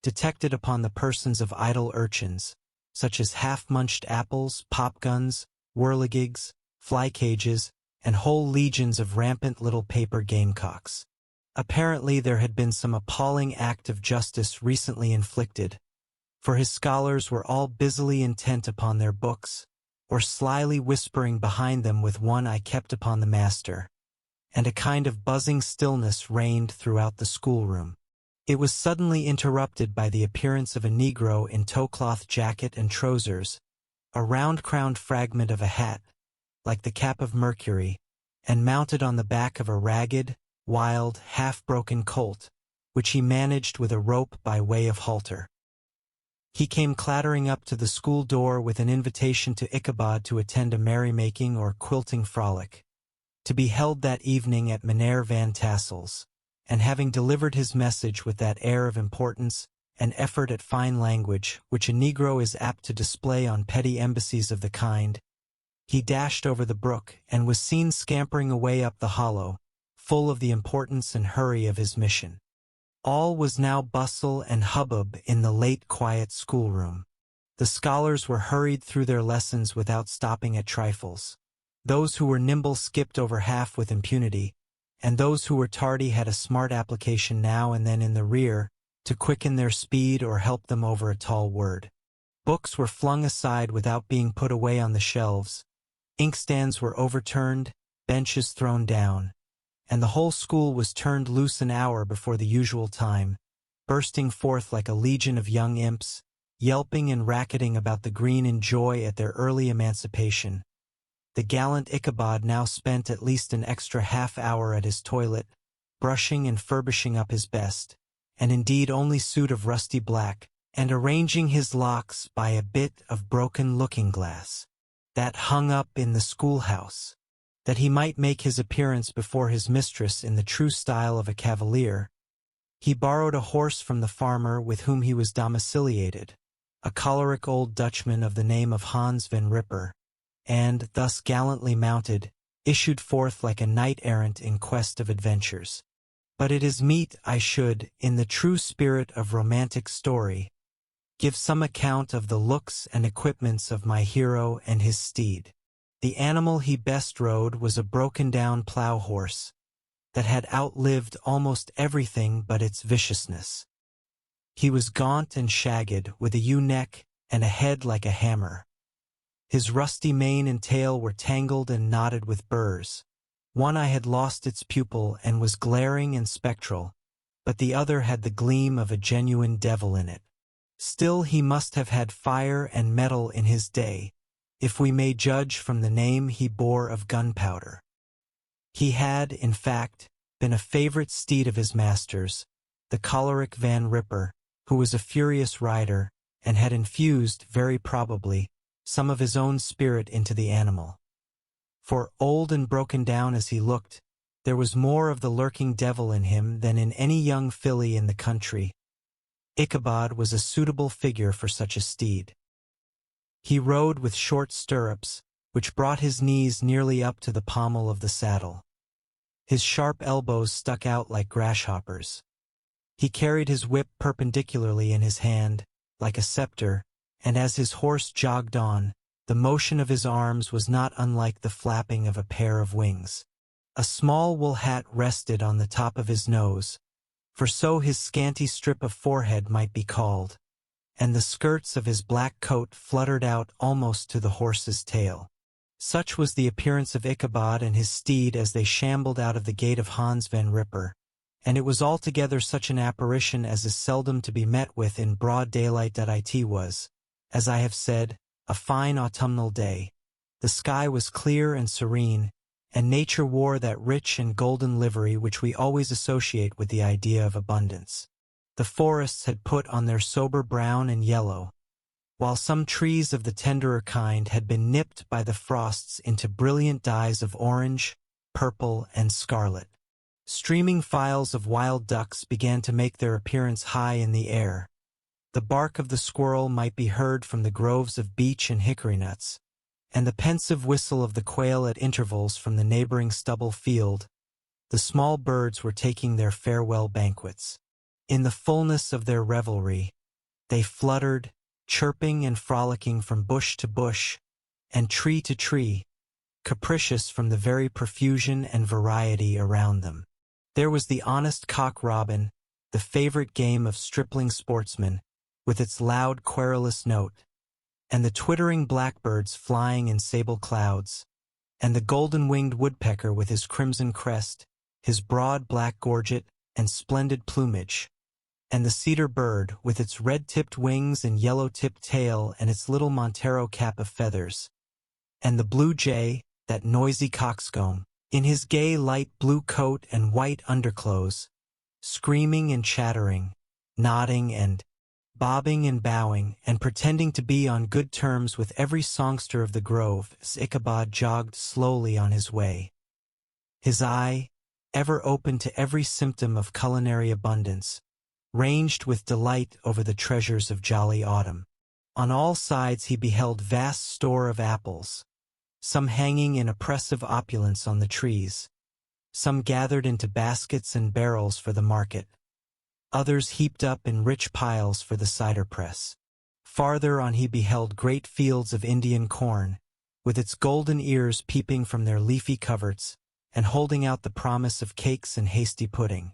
detected upon the persons of idle urchins, such as half-munched apples, pop-guns, whirligigs, fly-cages, and whole legions of rampant little paper gamecocks. Apparently there had been some appalling act of justice recently inflicted, for his scholars were all busily intent upon their books, or slyly whispering behind them with one eye kept upon the master, and a kind of buzzing stillness reigned throughout the schoolroom. It was suddenly interrupted by the appearance of a Negro in tow-cloth jacket and trousers, a round-crowned fragment of a hat, like the cap of Mercury, and mounted on the back of a ragged, wild, half-broken colt, which he managed with a rope by way of halter. He came clattering up to the school door with an invitation to Ichabod to attend a merrymaking or quilting frolic, to be held that evening at Mynheer van Tassels, and having delivered his message with that air of importance and effort at fine language which a Negro is apt to display on petty embassies of the kind, he dashed over the brook and was seen scampering away up the hollow, full of the importance and hurry of his mission. All was now bustle and hubbub in the late quiet schoolroom. The scholars were hurried through their lessons without stopping at trifles. Those who were nimble skipped over half with impunity, and those who were tardy had a smart application now and then in the rear to quicken their speed or help them over a tall word. Books were flung aside without being put away on the shelves, inkstands were overturned, benches thrown down, and the whole school was turned loose an hour before the usual time, bursting forth like a legion of young imps, yelping and racketing about the green in joy at their early emancipation. The gallant Ichabod now spent at least an extra half-hour at his toilet, brushing and furbishing up his best, and indeed only suit of rusty black, and arranging his locks by a bit of broken looking-glass, that hung up in the schoolhouse, that he might make his appearance before his mistress in the true style of a cavalier, He borrowed a horse from the farmer with whom he was domiciliated, a choleric old Dutchman of the name of Hans van Ripper, and, thus gallantly mounted, issued forth like a knight-errant in quest of adventures. But it is meet I should, in the true spirit of romantic story, give some account of the looks and equipments of my hero and his steed. The animal he best rode was a broken-down plough horse that had outlived almost everything but its viciousness. He was gaunt and shagged, with a ewe-neck and a head like a hammer. His rusty mane and tail were tangled and knotted with burrs. One eye had lost its pupil and was glaring and spectral, but the other had the gleam of a genuine devil in it. Still he must have had fire and metal in his day, if we may judge from the name he bore of Gunpowder. He had, in fact, been a favorite steed of his master's, the choleric Van Ripper, who was a furious rider, and had infused, very probably, some of his own spirit into the animal. For, old and broken down as he looked, there was more of the lurking devil in him than in any young filly in the country. Ichabod was a suitable figure for such a steed. He rode with short stirrups, which brought his knees nearly up to the pommel of the saddle. His sharp elbows stuck out like grasshoppers. He carried his whip perpendicularly in his hand, like a scepter, and as his horse jogged on, the motion of his arms was not unlike the flapping of a pair of wings. A small wool hat rested on the top of his nose, for so his scanty strip of forehead might be called, and the skirts of his black coat fluttered out almost to the horse's tail. Such was the appearance of Ichabod and his steed as they shambled out of the gate of Hans van Ripper, and it was altogether such an apparition as is seldom to be met with in broad daylight. It was, as I have said, a fine autumnal day. The sky was clear and serene, and nature wore that rich and golden livery which we always associate with the idea of abundance. The forests had put on their sober brown and yellow, while some trees of the tenderer kind had been nipped by the frosts into brilliant dyes of orange, purple, and scarlet. Streaming files of wild ducks began to make their appearance high in the air. The bark of the squirrel might be heard from the groves of beech and hickory nuts, and the pensive whistle of the quail at intervals from the neighboring stubble field. The small birds were taking their farewell banquets. In the fullness of their revelry, they fluttered, chirping and frolicking from bush to bush, and tree to tree, capricious from the very profusion and variety around them. There was the honest cock-robin, the favorite game of stripling sportsmen, with its loud querulous note, and the twittering blackbirds flying in sable clouds, and the golden-winged woodpecker with his crimson crest, his broad black gorget, and splendid plumage, and the cedar bird with its red-tipped wings and yellow-tipped tail and its little Montero cap of feathers, and the blue jay, that noisy coxcomb, in his gay light blue coat and white underclothes, screaming and chattering, nodding and bobbing and bowing, and pretending to be on good terms with every songster of the grove as Ichabod jogged slowly on his way. His eye, ever open to every symptom of culinary abundance, ranged with delight over the treasures of jolly autumn. On all sides he beheld vast store of apples, some hanging in oppressive opulence on the trees, some gathered into baskets and barrels for the market, others heaped up in rich piles for the cider press. Farther on he beheld great fields of Indian corn, with its golden ears peeping from their leafy coverts, and holding out the promise of cakes and hasty pudding,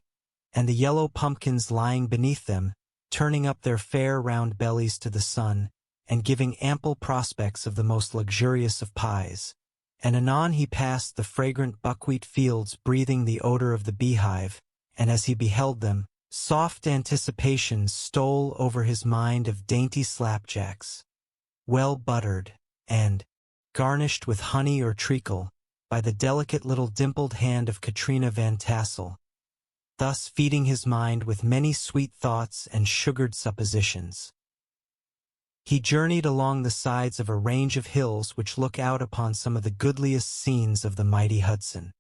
and the yellow pumpkins lying beneath them, turning up their fair round bellies to the sun, and giving ample prospects of the most luxurious of pies. And anon he passed the fragrant buckwheat fields breathing the odor of the beehive, and as he beheld them, soft anticipations stole over his mind of dainty slapjacks, well buttered, and garnished with honey or treacle, by the delicate little dimpled hand of Katrina van Tassel, thus feeding his mind with many sweet thoughts and sugared suppositions. He journeyed along the sides of a range of hills which look out upon some of the goodliest scenes of the mighty Hudson.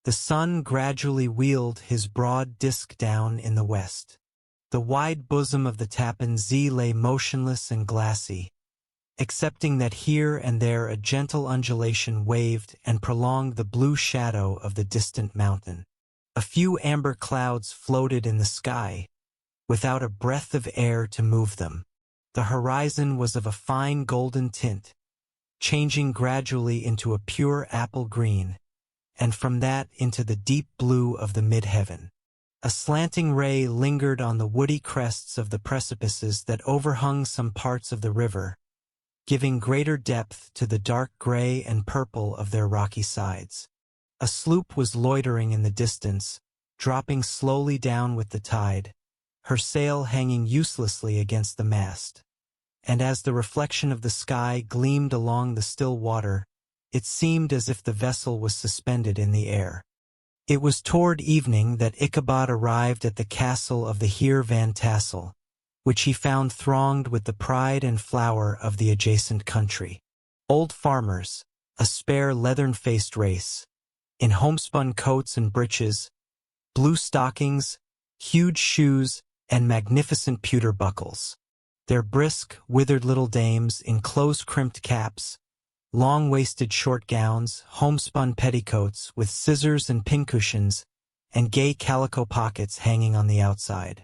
The sun gradually wheeled his broad disk down in the west. The wide bosom of the Tappan Zee lay motionless and glassy, excepting that here and there a gentle undulation waved and prolonged the blue shadow of the distant mountain. A few amber clouds floated in the sky, without a breath of air to move them. The horizon was of a fine golden tint, changing gradually into a pure apple green, and from that into the deep blue of the mid-heaven. A slanting ray lingered on the woody crests of the precipices that overhung some parts of the river, giving greater depth to the dark gray and purple of their rocky sides. A sloop was loitering in the distance, dropping slowly down with the tide, her sail hanging uselessly against the mast. And as the reflection of the sky gleamed along the still water, it seemed as if the vessel was suspended in the air. It was toward evening that Ichabod arrived at the castle of the Heer van Tassel, which he found thronged with the pride and flower of the adjacent country. Old farmers, a spare leathern-faced race, in homespun coats and breeches, blue stockings, huge shoes, and magnificent pewter buckles. Their brisk, withered little dames in close-crimped caps, long-waisted short gowns, homespun petticoats with scissors and pincushions, and gay calico pockets hanging on the outside.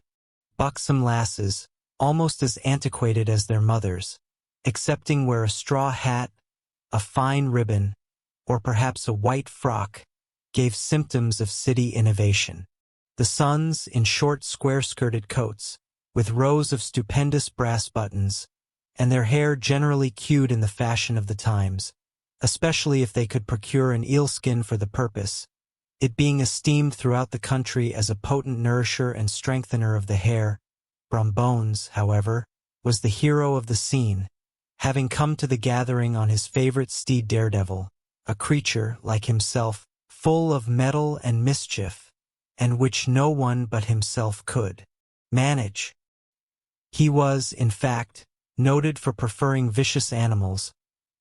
Buxom lasses, almost as antiquated as their mothers, excepting where a straw hat, a fine ribbon, or perhaps a white frock, gave symptoms of city innovation. The sons, in short square-skirted coats, with rows of stupendous brass buttons, and their hair generally queued in the fashion of the times, especially if they could procure an eel-skin for the purpose, it being esteemed throughout the country as a potent nourisher and strengthener of the hair. Brom Bones, however, was the hero of the scene, having come to the gathering on his favorite steed Daredevil, a creature, like himself, full of mettle and mischief, and which no one but himself could manage. He was, in fact, noted for preferring vicious animals,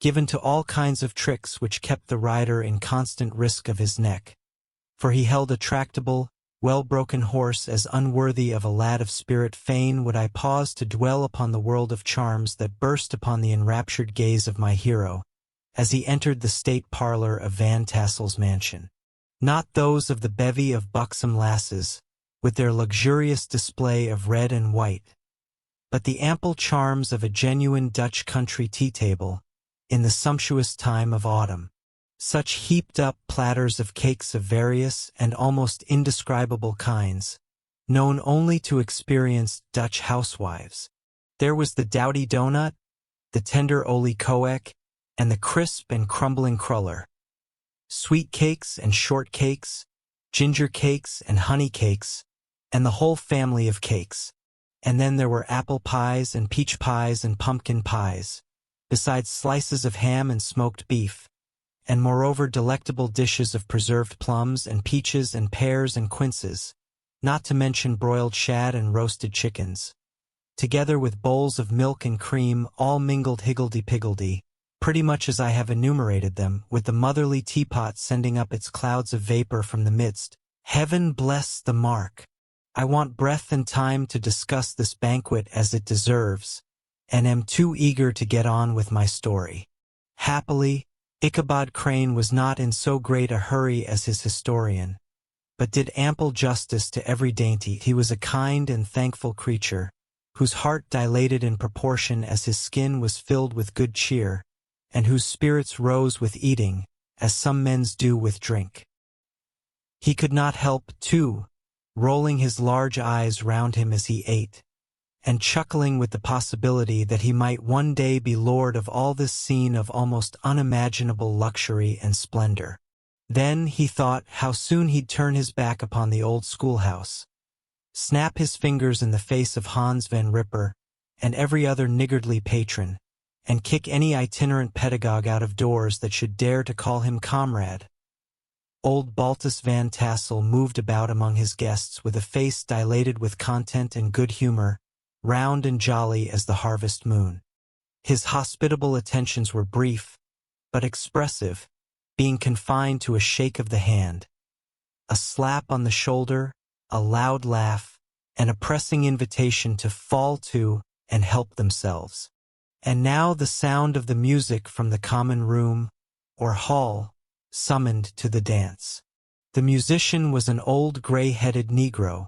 given to all kinds of tricks which kept the rider in constant risk of his neck. For he held a tractable, well-broken horse as unworthy of a lad of spirit. Fain would I pause to dwell upon the world of charms that burst upon the enraptured gaze of my hero, as he entered the state parlor of Van Tassel's mansion. Not those of the bevy of buxom lasses, with their luxurious display of red and white, but the ample charms of a genuine Dutch country tea-table, in the sumptuous time of autumn. Such heaped-up platters of cakes of various and almost indescribable kinds, known only to experienced Dutch housewives. There was the dowdy donut, the tender olie koek, and the crisp and crumbling cruller. Sweet cakes and short cakes, ginger cakes and honey cakes, and the whole family of cakes. And then there were apple pies and peach pies and pumpkin pies, besides slices of ham and smoked beef, and moreover delectable dishes of preserved plums and peaches and pears and quinces, not to mention broiled shad and roasted chickens, together with bowls of milk and cream, all mingled higgledy-piggledy, pretty much as I have enumerated them, with the motherly teapot sending up its clouds of vapor from the midst. Heaven bless the mark! I want breath and time to discuss this banquet as it deserves, and am too eager to get on with my story. Happily, Ichabod Crane was not in so great a hurry as his historian, but did ample justice to every dainty. He was a kind and thankful creature, whose heart dilated in proportion as his skin was filled with good cheer, and whose spirits rose with eating, as some men's do with drink. He could not help, too, rolling his large eyes round him as he ate, and chuckling with the possibility that he might one day be lord of all this scene of almost unimaginable luxury and splendor. Then, he thought, how soon he'd turn his back upon the old schoolhouse, snap his fingers in the face of Hans van Ripper and every other niggardly patron, and kick any itinerant pedagogue out of doors that should dare to call him comrade. Old Baltus Van Tassel moved about among his guests with a face dilated with content and good humor, round and jolly as the harvest moon. His hospitable attentions were brief, but expressive, being confined to a shake of the hand, a slap on the shoulder, a loud laugh, and a pressing invitation to fall to and help themselves. And now the sound of the music from the common room, or hall, summoned to the dance. The musician was an old gray-headed Negro,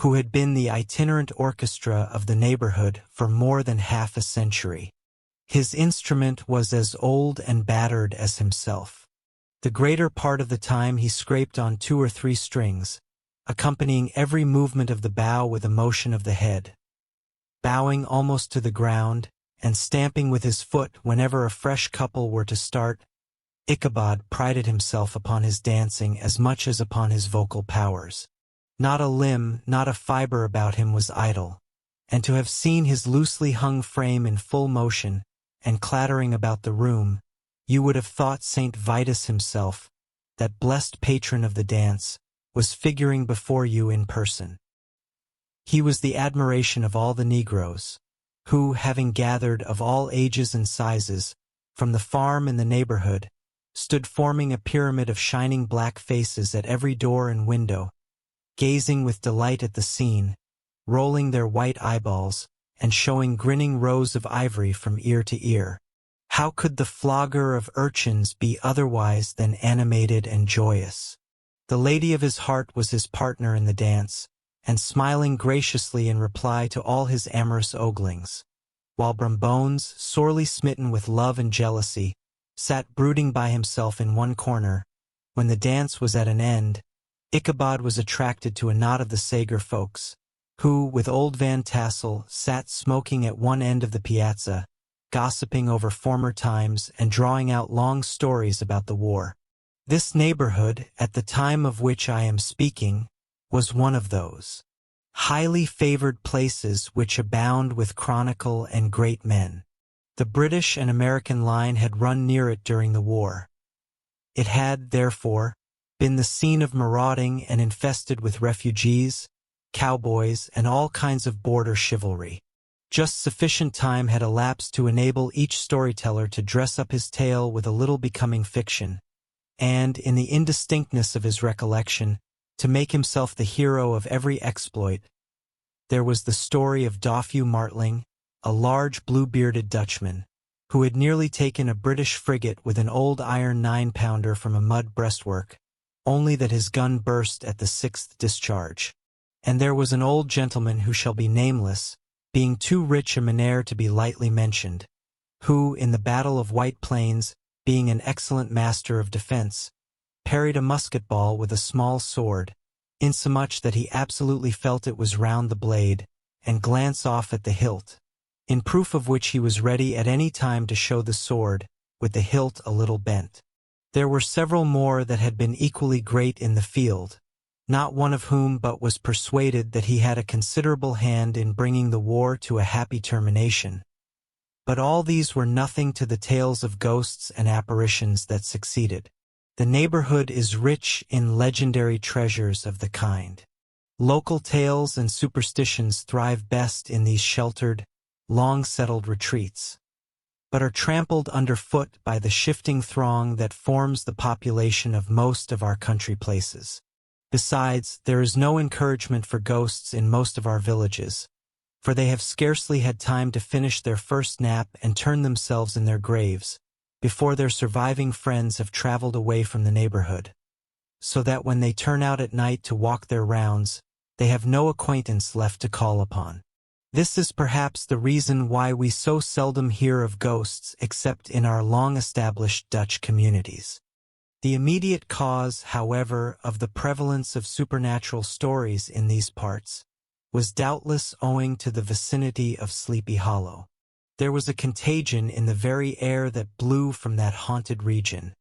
who had been the itinerant orchestra of the neighborhood for more than half a century. His instrument was as old and battered as himself. The greater part of the time he scraped on 2 or 3 strings, accompanying every movement of the bow with a motion of the head. Bowing almost to the ground, and stamping with his foot whenever a fresh couple were to start, Ichabod prided himself upon his dancing as much as upon his vocal powers. Not a limb, not a fiber about him was idle, and to have seen his loosely hung frame in full motion and clattering about the room, you would have thought St. Vitus himself, that blessed patron of the dance, was figuring before you in person. He was the admiration of all the Negroes, who, having gathered of all ages and sizes, from the farm and the neighborhood, stood forming a pyramid of shining black faces at every door and window, gazing with delight at the scene, rolling their white eyeballs, and showing grinning rows of ivory from ear to ear. How could the flogger of urchins be otherwise than animated and joyous? The lady of his heart was his partner in the dance, and smiling graciously in reply to all his amorous oglings, while Brom Bones, sorely smitten with love and jealousy, sat brooding by himself in one corner. When the dance was at an end, Ichabod was attracted to a knot of the Sager folks, who, with old Van Tassel, sat smoking at one end of the piazza, gossiping over former times and drawing out long stories about the war. This neighborhood, at the time of which I am speaking, was one of those highly favored places which abound with chronicle and great men. The British and American line had run near it during the war. It had, therefore, been the scene of marauding and infested with refugees, cowboys, and all kinds of border chivalry. Just sufficient time had elapsed to enable each storyteller to dress up his tale with a little becoming fiction, and, in the indistinctness of his recollection, to make himself the hero of every exploit. There was the story of Dofue Martling, a large blue-bearded Dutchman, who had nearly taken a British frigate with an old iron 9-pounder from a mud breastwork, only that his gun burst at the 6th discharge. And there was an old gentleman who shall be nameless, being too rich a Mynheer to be lightly mentioned, who, in the Battle of White Plains, being an excellent master of defense, parried a musket-ball with a small sword, insomuch that he absolutely felt it was round the blade, and glance off at the hilt, in proof of which he was ready at any time to show the sword, with the hilt a little bent. There were several more that had been equally great in the field, not one of whom but was persuaded that he had a considerable hand in bringing the war to a happy termination. But all these were nothing to the tales of ghosts and apparitions that succeeded. The neighborhood is rich in legendary treasures of the kind. Local tales and superstitions thrive best in these sheltered, long-settled retreats, but are trampled underfoot by the shifting throng that forms the population of most of our country places. Besides, there is no encouragement for ghosts in most of our villages, for they have scarcely had time to finish their first nap and turn themselves in their graves, before their surviving friends have traveled away from the neighborhood, so that when they turn out at night to walk their rounds, they have no acquaintance left to call upon. This is perhaps the reason why we so seldom hear of ghosts except in our long-established Dutch communities. The immediate cause, however, of the prevalence of supernatural stories in these parts was doubtless owing to the vicinity of Sleepy Hollow. There was a contagion in the very air that blew from that haunted region.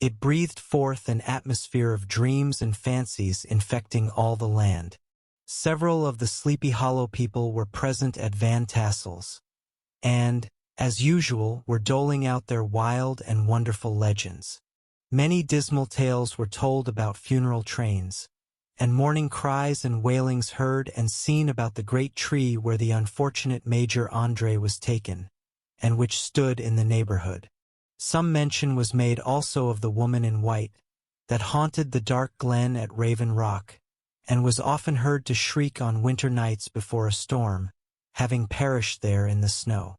It breathed forth an atmosphere of dreams and fancies infecting all the land. Several of the Sleepy Hollow people were present at Van Tassels, and, as usual, were doling out their wild and wonderful legends. Many dismal tales were told about funeral trains, and mourning cries and wailings heard and seen about the great tree where the unfortunate Major Andre was taken, and which stood in the neighborhood. Some mention was made also of the woman in white, that haunted the dark glen at Raven Rock, and was often heard to shriek on winter nights before a storm, having perished there in the snow.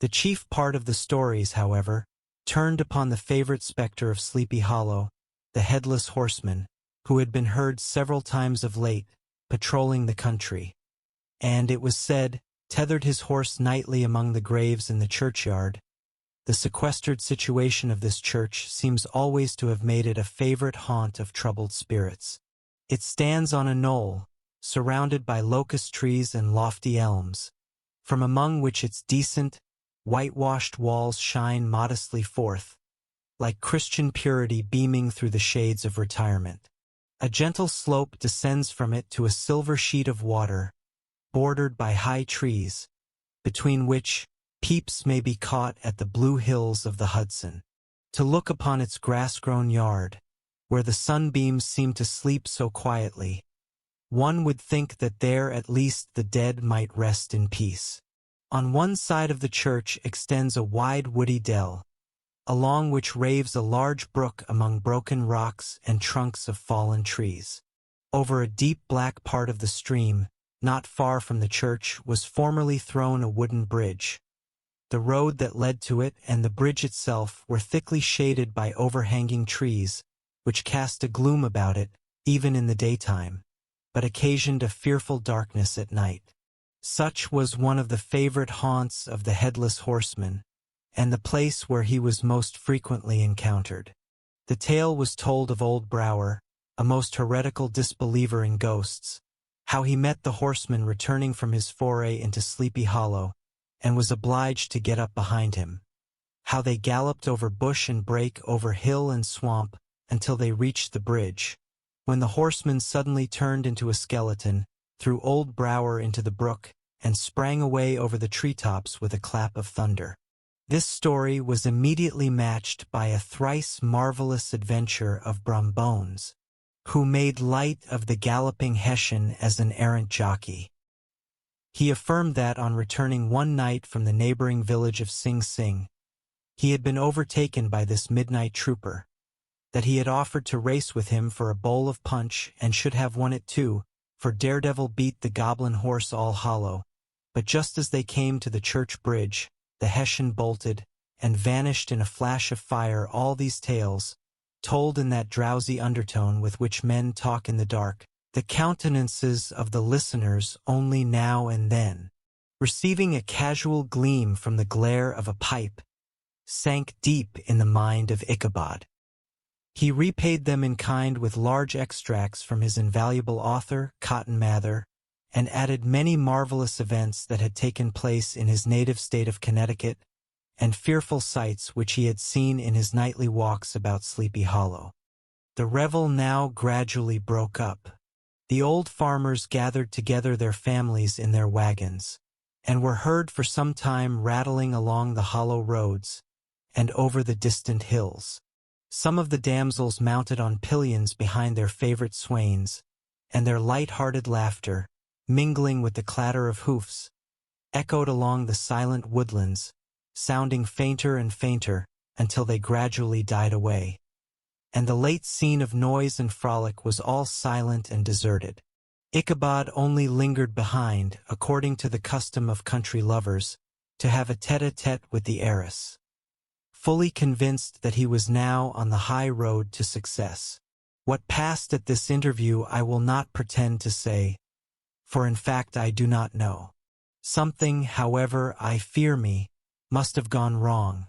The chief part of the stories, however, turned upon the favorite specter of Sleepy Hollow, the Headless Horseman, who had been heard several times of late, patrolling the country, and, it was said, tethered his horse nightly among the graves in the churchyard. The sequestered situation of this church seems always to have made it a favorite haunt of troubled spirits. It stands on a knoll, surrounded by locust trees and lofty elms, from among which its decent, whitewashed walls shine modestly forth, like Christian purity beaming through the shades of retirement. A gentle slope descends from it to a silver sheet of water, bordered by high trees, between which peeps may be caught at the blue hills of the Hudson. To look upon its grass-grown yard, where the sunbeams seem to sleep so quietly, one would think that there at least the dead might rest in peace. On one side of the church extends a wide woody dell, along which raves a large brook among broken rocks and trunks of fallen trees. Over a deep black part of the stream, not far from the church, was formerly thrown a wooden bridge. The road that led to it and the bridge itself were thickly shaded by overhanging trees, which cast a gloom about it, even in the daytime, but occasioned a fearful darkness at night. Such was one of the favorite haunts of the Headless Horseman, and the place where he was most frequently encountered. The tale was told of old Brower, a most heretical disbeliever in ghosts, how he met the horseman returning from his foray into Sleepy Hollow, and was obliged to get up behind him. How they galloped over bush and brake, over hill and swamp, until they reached the bridge, when the horseman suddenly turned into a skeleton, threw old Brower into the brook, and sprang away over the treetops with a clap of thunder. This story was immediately matched by a thrice marvelous adventure of Brom Bones, who made light of the galloping Hessian as an errant jockey. He affirmed that on returning one night from the neighboring village of Sing Sing, he had been overtaken by this midnight trooper, that he had offered to race with him for a bowl of punch and should have won it too, for Daredevil beat the goblin horse All Hollow, but just as they came to the church bridge, the Hessian bolted and vanished in a flash of fire. All these tales, told in that drowsy undertone with which men talk in the dark, the countenances of the listeners only now and then, receiving a casual gleam from the glare of a pipe, sank deep in the mind of Ichabod. He repaid them in kind with large extracts from his invaluable author, Cotton Mather, and added many marvelous events that had taken place in his native state of Connecticut, and fearful sights which he had seen in his nightly walks about Sleepy Hollow. The revel now gradually broke up. The old farmers gathered together their families in their wagons, and were heard for some time rattling along the hollow roads, and over the distant hills. Some of the damsels mounted on pillions behind their favorite swains, and their light-hearted laughter, mingling with the clatter of hoofs, echoed along the silent woodlands, sounding fainter and fainter until they gradually died away. And the late scene of noise and frolic was all silent and deserted. Ichabod only lingered behind, according to the custom of country lovers, to have a tete-a-tete with the heiress, fully convinced that he was now on the high road to success. What passed at this interview I will not pretend to say, for in fact I do not know. Something, however, I fear me, must have gone wrong,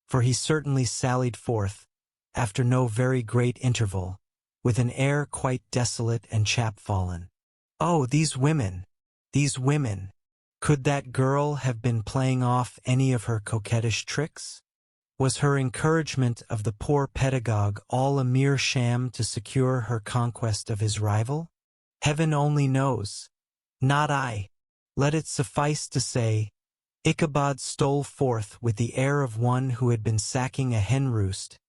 for he certainly sallied forth, after no very great interval, with an air quite desolate and chapfallen. Oh, these women! These women! Could that girl have been playing off any of her coquettish tricks? Was her encouragement of the poor pedagogue all a mere sham to secure her conquest of his rival? Heaven only knows. Not I. Let it suffice to say, Ichabod stole forth with the air of one who had been sacking a hen roost,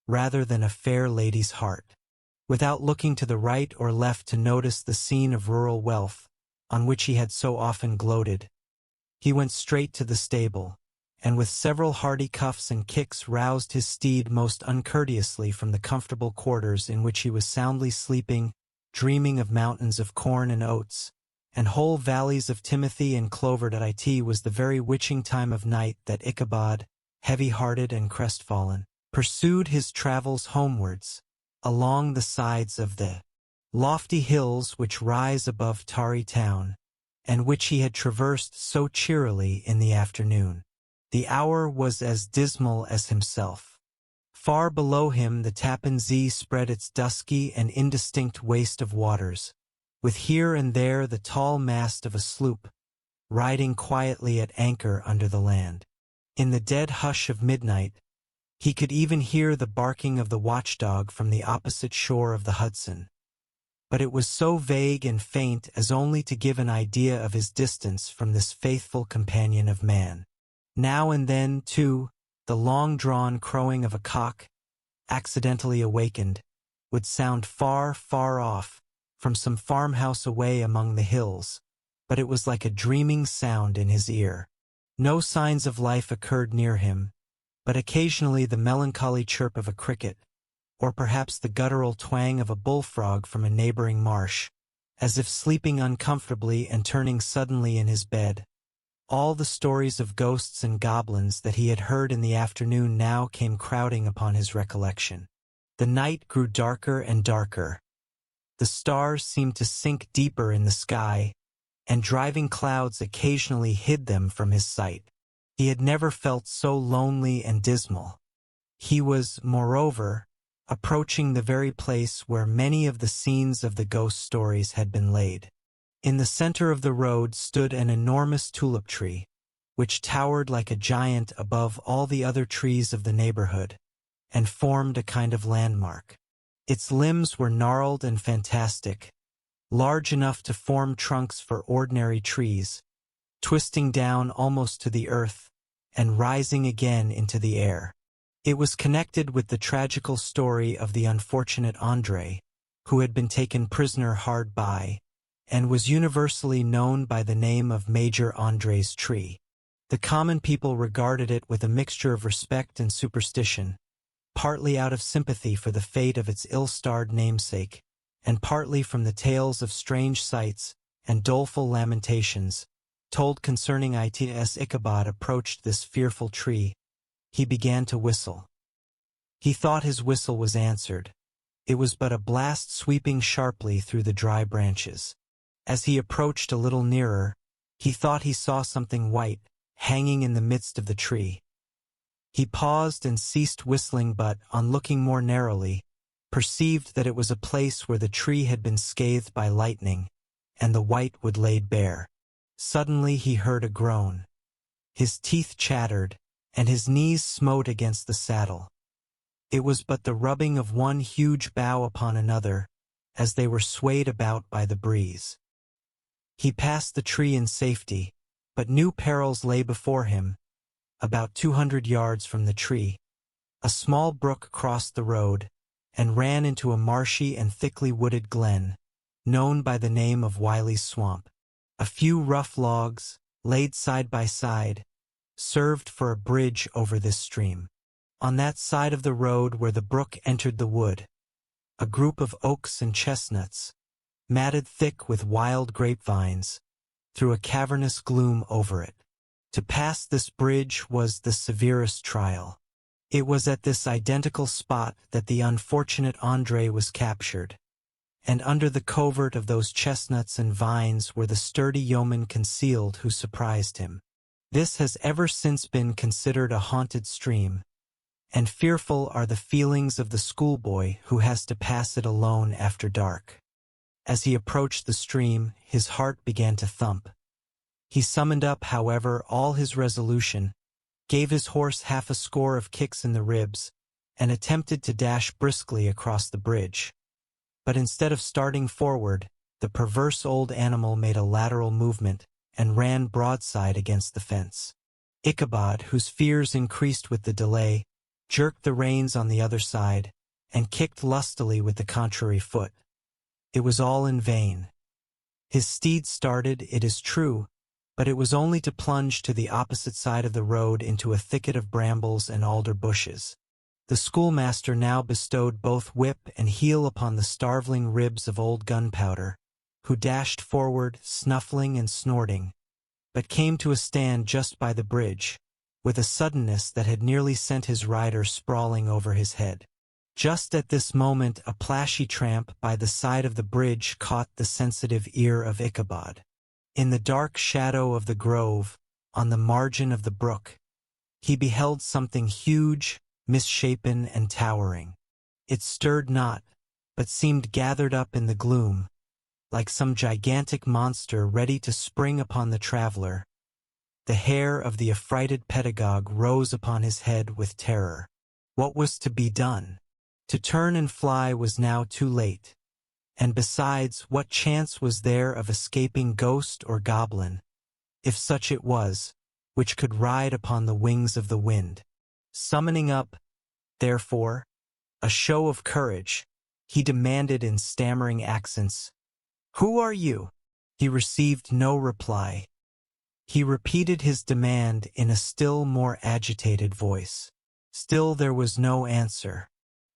rather than a fair lady's heart. Without looking to the right or left to notice the scene of rural wealth, on which he had so often gloated, he went straight to the stable, and with several hearty cuffs and kicks roused his steed most uncourteously from the comfortable quarters in which he was soundly sleeping dreaming of mountains of corn and oats, and whole valleys of timothy and clover. It was the very witching time of night that Ichabod, heavy-hearted and crestfallen, pursued his travels homewards, along the sides of the lofty hills which rise above Tarry town, and which he had traversed so cheerily in the afternoon. The hour was as dismal as himself. Far below him the Tappan Zee spread its dusky and indistinct waste of waters, with here and there the tall mast of a sloop, riding quietly at anchor under the land. In the dead hush of midnight, he could even hear the barking of the watchdog from the opposite shore of the Hudson. But it was so vague and faint as only to give an idea of his distance from this faithful companion of man. Now and then, too, the long-drawn crowing of a cock, accidentally awakened, would sound far, far off, from some farmhouse away among the hills, but it was like a dreaming sound in his ear. No signs of life occurred near him, but occasionally the melancholy chirp of a cricket, or perhaps the guttural twang of a bullfrog from a neighboring marsh, as if sleeping uncomfortably and turning suddenly in his bed. All the stories of ghosts and goblins that he had heard in the afternoon now came crowding upon his recollection. The night grew darker and darker. The stars seemed to sink deeper in the sky, and driving clouds occasionally hid them from his sight. He had never felt so lonely and dismal. He was, moreover, approaching the very place where many of the scenes of the ghost stories had been laid. In the center of the road stood an enormous tulip tree, which towered like a giant above all the other trees of the neighborhood, and formed a kind of landmark. Its limbs were gnarled and fantastic, large enough to form trunks for ordinary trees, twisting down almost to the earth, and rising again into the air. It was connected with the tragical story of the unfortunate André, who had been taken prisoner hard by, and was universally known by the name of Major André's tree. The common people regarded it with a mixture of respect and superstition, partly out of sympathy for the fate of its ill-starred namesake, and partly from the tales of strange sights and doleful lamentations told concerning it. As Ichabod approached this fearful tree, he began to whistle. He thought his whistle was answered. It was but a blast sweeping sharply through the dry branches. As he approached a little nearer, he thought he saw something white hanging in the midst of the tree. He paused and ceased whistling, but, on looking more narrowly, perceived that it was a place where the tree had been scathed by lightning, and the white wood laid bare. Suddenly he heard a groan. His teeth chattered, and his knees smote against the saddle. It was but the rubbing of one huge bough upon another, as they were swayed about by the breeze. He passed the tree in safety, but new perils lay before him. About 200 yards from the tree, a small brook crossed the road, and ran into a marshy and thickly wooded glen, known by the name of Wiley's Swamp. A few rough logs, laid side by side, served for a bridge over this stream. On that side of the road where the brook entered the wood, a group of oaks and chestnuts, matted thick with wild grapevines, threw a cavernous gloom over it. To pass this bridge was the severest trial. It was at this identical spot that the unfortunate André was captured, and under the covert of those chestnuts and vines were the sturdy yeomen concealed who surprised him. This has ever since been considered a haunted stream, and fearful are the feelings of the schoolboy who has to pass it alone after dark. As he approached the stream, his heart began to thump. He summoned up, however, all his resolution, gave his horse half a score of kicks in the ribs, and attempted to dash briskly across the bridge. But instead of starting forward, the perverse old animal made a lateral movement and ran broadside against the fence. Ichabod, whose fears increased with the delay, jerked the reins on the other side, and kicked lustily with the contrary foot. It was all in vain. His steed started, it is true, but it was only to plunge to the opposite side of the road into a thicket of brambles and alder bushes. The schoolmaster now bestowed both whip and heel upon the starveling ribs of old Gunpowder, who dashed forward, snuffling and snorting, but came to a stand just by the bridge, with a suddenness that had nearly sent his rider sprawling over his head. Just at this moment a plashy tramp by the side of the bridge caught the sensitive ear of Ichabod. In the dark shadow of the grove, on the margin of the brook, he beheld something huge, misshapen and towering. It stirred not, but seemed gathered up in the gloom, like some gigantic monster ready to spring upon the traveler. The hair of the affrighted pedagogue rose upon his head with terror. What was to be done? To turn and fly was now too late. And besides, what chance was there of escaping ghost or goblin, if such it was, which could ride upon the wings of the wind? Summoning up, therefore, a show of courage, he demanded in stammering accents, "Who are you?" He received no reply. He repeated his demand in a still more agitated voice. Still there was no answer.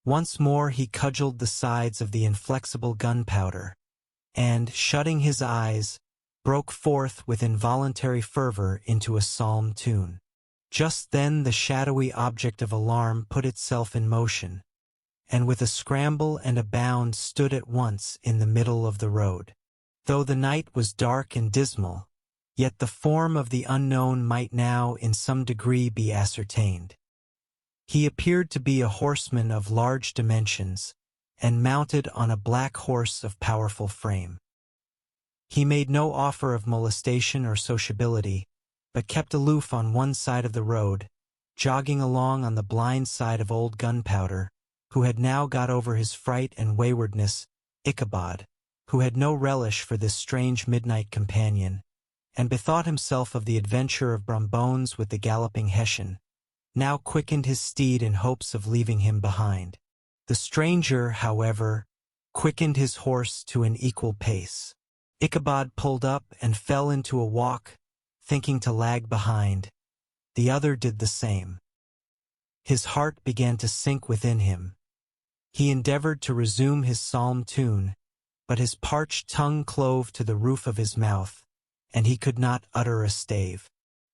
Once more he cudgeled the sides of the inflexible Gunpowder, and, shutting his eyes, broke forth with involuntary fervor into a psalm tune. Just then the shadowy object of alarm put itself in motion, and with a scramble and a bound stood at once in the middle of the road. Though the night was dark and dismal, yet the form of the unknown might now in some degree be ascertained. He appeared to be a horseman of large dimensions, and mounted on a black horse of powerful frame. He made no offer of molestation or sociability, but kept aloof on one side of the road, jogging along on the blind side of old Gunpowder, who had now got over his fright and waywardness, Ichabod, who had no relish for this strange midnight companion, and bethought himself of the adventure of Brom Bones with the galloping Hessian, now quickened his steed in hopes of leaving him behind. The stranger, however, quickened his horse to an equal pace. Ichabod pulled up and fell into a walk, thinking to lag behind. The other did the same. His heart began to sink within him. He endeavored to resume his psalm tune, but his parched tongue clove to the roof of his mouth, and he could not utter a stave.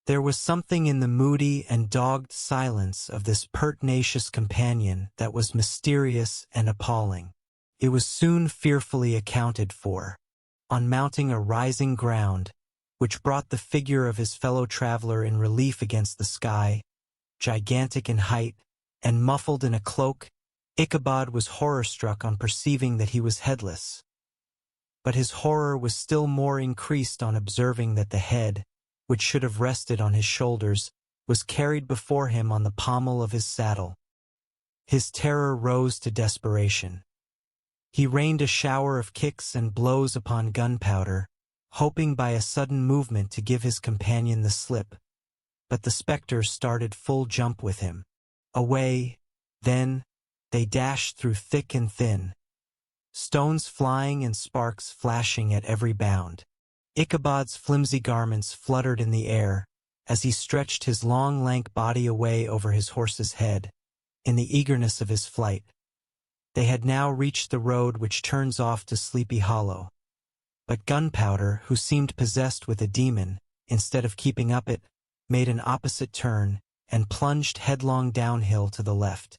There was something in the moody and dogged silence of this pertinacious companion that was mysterious and appalling. It was soon fearfully accounted for. On mounting a rising ground, which brought the figure of his fellow traveler in relief against the sky, gigantic in height, and muffled in a cloak, Ichabod was horror-struck on perceiving that he was headless. But his horror was still more increased on observing that the head, which should have rested on his shoulders, was carried before him on the pommel of his saddle. His terror rose to desperation. He rained a shower of kicks and blows upon Gunpowder, hoping by a sudden movement to give his companion the slip, but the spectre started full jump with him. Away, then, they dashed through thick and thin, stones flying and sparks flashing at every bound. Ichabod's flimsy garments fluttered in the air as he stretched his long, lank body away over his horse's head, in the eagerness of his flight. They had now reached the road which turns off to Sleepy Hollow. But Gunpowder, who seemed possessed with a demon, instead of keeping up it, made an opposite turn and plunged headlong downhill to the left.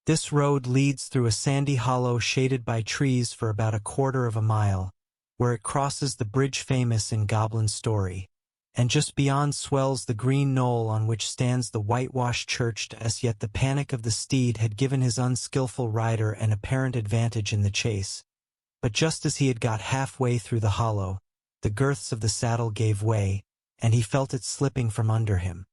This road leads through a sandy hollow shaded by trees for about a quarter of a mile, where it crosses the bridge famous in Goblin story, and just beyond swells the green knoll on which stands the whitewashed church. As yet the panic of the steed had given his unskillful rider an apparent advantage in the chase, but just as he had got halfway through the hollow, the girths of the saddle gave way, and he felt it slipping from under him.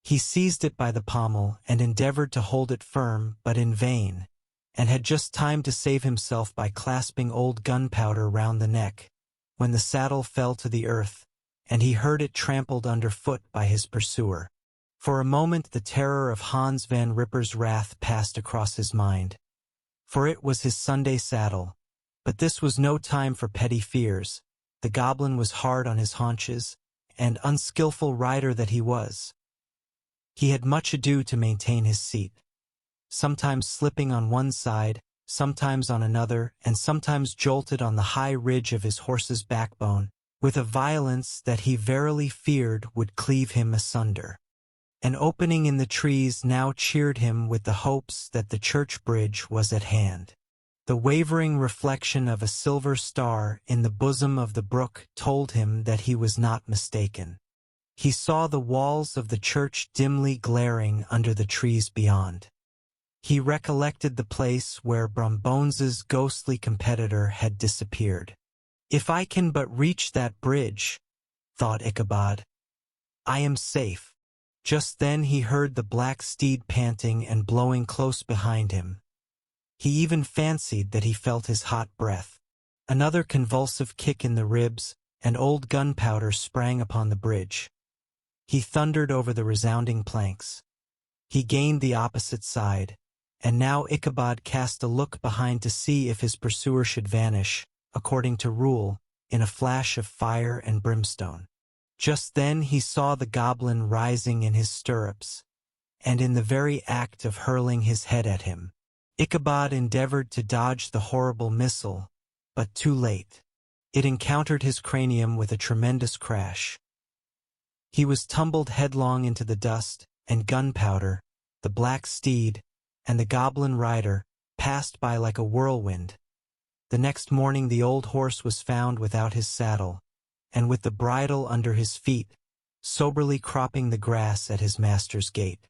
He seized it by the pommel and endeavored to hold it firm, but in vain, and had just time to save himself by clasping old Gunpowder round the neck, when the saddle fell to the earth, and he heard it trampled underfoot by his pursuer. For a moment the terror of Hans Van Ripper's wrath passed across his mind, for it was his Sunday saddle, but this was no time for petty fears. The goblin was hard on his haunches, and unskillful rider that he was, he had much ado to maintain his seat. sometimes slipping on one side, sometimes on another, and sometimes jolted on the high ridge of his horse's backbone, with a violence that he verily feared would cleave him asunder. An opening in the trees now cheered him with the hopes that the church bridge was at hand. The wavering reflection of a silver star in the bosom of the brook told him that he was not mistaken. He saw the walls of the church dimly glaring under the trees beyond. He recollected the place where Brom Bones's ghostly competitor had disappeared. "If I can but reach that bridge," thought Ichabod, "I am safe." Just then he heard the black steed panting and blowing close behind him. He even fancied that he felt his hot breath. Another convulsive kick in the ribs, and old Gunpowder sprang upon the bridge. He thundered over the resounding planks. He gained the opposite side, and now Ichabod cast a look behind to see if his pursuer should vanish, according to rule, in a flash of fire and brimstone. Just then he saw the goblin rising in his stirrups, and in the very act of hurling his head at him. Ichabod endeavored to dodge the horrible missile, but too late. It encountered his cranium with a tremendous crash. He was tumbled headlong into the dust, and Gunpowder, the black steed, and the goblin rider passed by like a whirlwind. The next morning the old horse was found without his saddle, and with the bridle under his feet, soberly cropping the grass at his master's gate.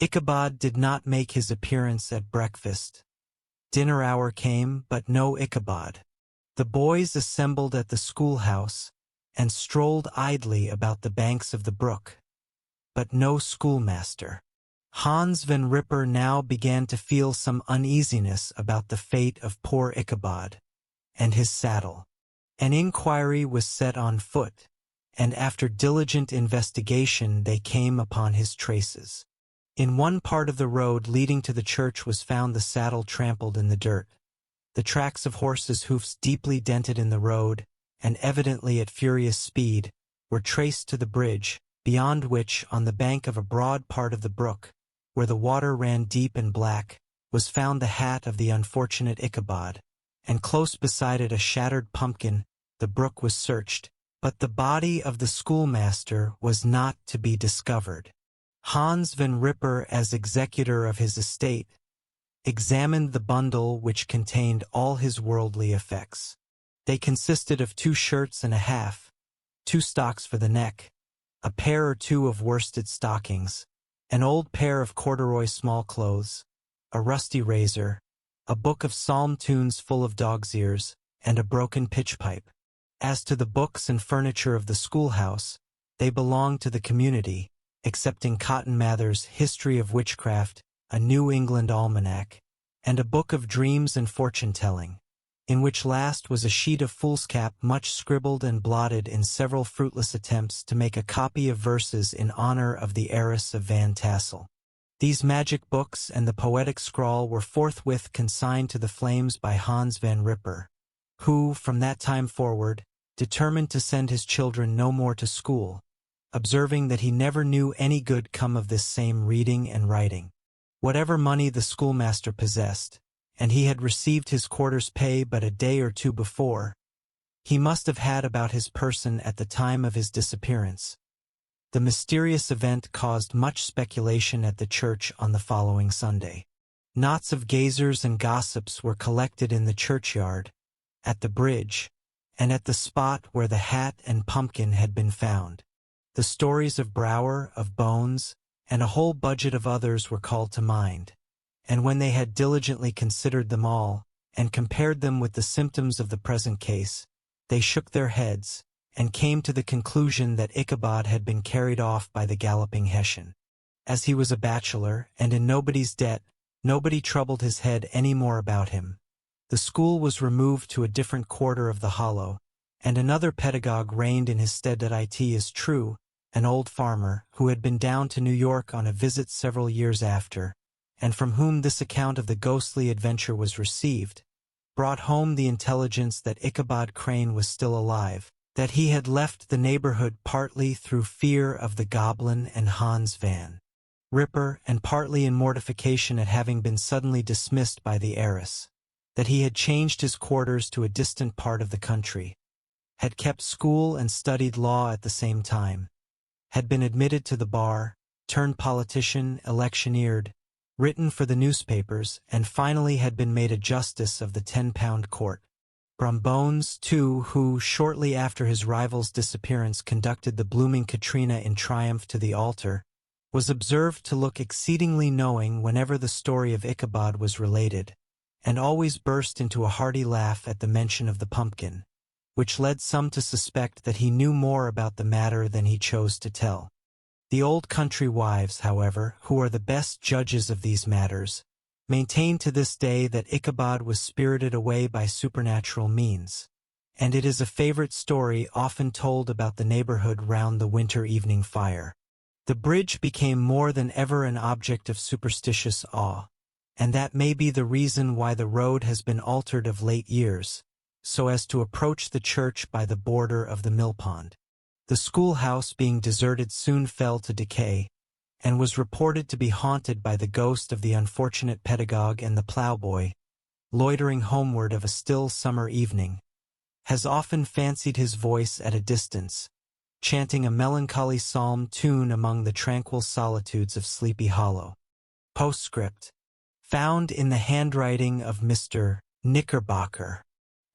Ichabod did not make his appearance at breakfast. Dinner hour came, but no Ichabod. The boys assembled at the schoolhouse, and strolled idly about the banks of the brook. But no schoolmaster. Hans Van Ripper now began to feel some uneasiness about the fate of poor Ichabod, and his saddle. An inquiry was set on foot, and after diligent investigation they came upon his traces. In one part of the road leading to the church was found the saddle trampled in the dirt. The tracks of horses' hoofs deeply dented in the road, and evidently at furious speed, were traced to the bridge, beyond which, on the bank of a broad part of the brook, where the water ran deep and black, was found the hat of the unfortunate Ichabod, and close beside it a shattered pumpkin. The brook was searched, but the body of the schoolmaster was not to be discovered. Hans Van Ripper, as executor of his estate, examined the bundle which contained all his worldly effects. They consisted of 2 shirts and a half, 2 stocks for the neck, a pair or 2 of worsted stockings, an old pair of corduroy small clothes, a rusty razor, a book of psalm tunes full of dog's ears, and a broken pitch pipe. As to the books and furniture of the schoolhouse, they belonged to the community, excepting Cotton Mather's History of Witchcraft, a New England Almanac, and a book of dreams and fortune-telling, in which last was a sheet of foolscap much scribbled and blotted in several fruitless attempts to make a copy of verses in honor of the heiress of Van Tassel. These magic books and the poetic scrawl were forthwith consigned to the flames by Hans Van Ripper, who, from that time forward, determined to send his children no more to school, observing that he never knew any good come of this same reading and writing. Whatever money the schoolmaster possessed, and he had received his quarter's pay but a day or 2 before, he must have had about his person at the time of his disappearance. The mysterious event caused much speculation at the church on the following Sunday. Knots of gazers and gossips were collected in the churchyard, at the bridge, and at the spot where the hat and pumpkin had been found. The stories of Brower, of Bones, and a whole budget of others were called to mind, and when they had diligently considered them all, and compared them with the symptoms of the present case, they shook their heads, and came to the conclusion that Ichabod had been carried off by the galloping Hessian. As he was a bachelor, and in nobody's debt, nobody troubled his head any more about him. The school was removed to a different quarter of the hollow, and another pedagogue reigned in his stead. It is true, an old farmer, who had been down to New York on a visit several years after, and from whom this account of the ghostly adventure was received, brought home the intelligence that Ichabod Crane was still alive, that he had left the neighborhood partly through fear of the goblin and Hans Van Ripper, and partly in mortification at having been suddenly dismissed by the heiress, that he had changed his quarters to a distant part of the country, had kept school and studied law at the same time, had been admitted to the bar, turned politician, electioneered, written for the newspapers, and finally had been made a justice of the 10-pound court. Brom Bones, too, who, shortly after his rival's disappearance, conducted the blooming Katrina in triumph to the altar, was observed to look exceedingly knowing whenever the story of Ichabod was related, and always burst into a hearty laugh at the mention of the pumpkin, which led some to suspect that he knew more about the matter than he chose to tell. The old country wives, however, who are the best judges of these matters, maintain to this day that Ichabod was spirited away by supernatural means, and it is a favorite story often told about the neighborhood round the winter evening fire. The bridge became more than ever an object of superstitious awe, and that may be the reason why the road has been altered of late years, so as to approach the church by the border of the millpond. The schoolhouse, being deserted, soon fell to decay, and was reported to be haunted by the ghost of the unfortunate pedagogue, and the ploughboy, loitering homeward of a still summer evening, has often fancied his voice at a distance, chanting a melancholy psalm tune among the tranquil solitudes of Sleepy Hollow. Postscript. Found in the handwriting of Mr. Knickerbocker.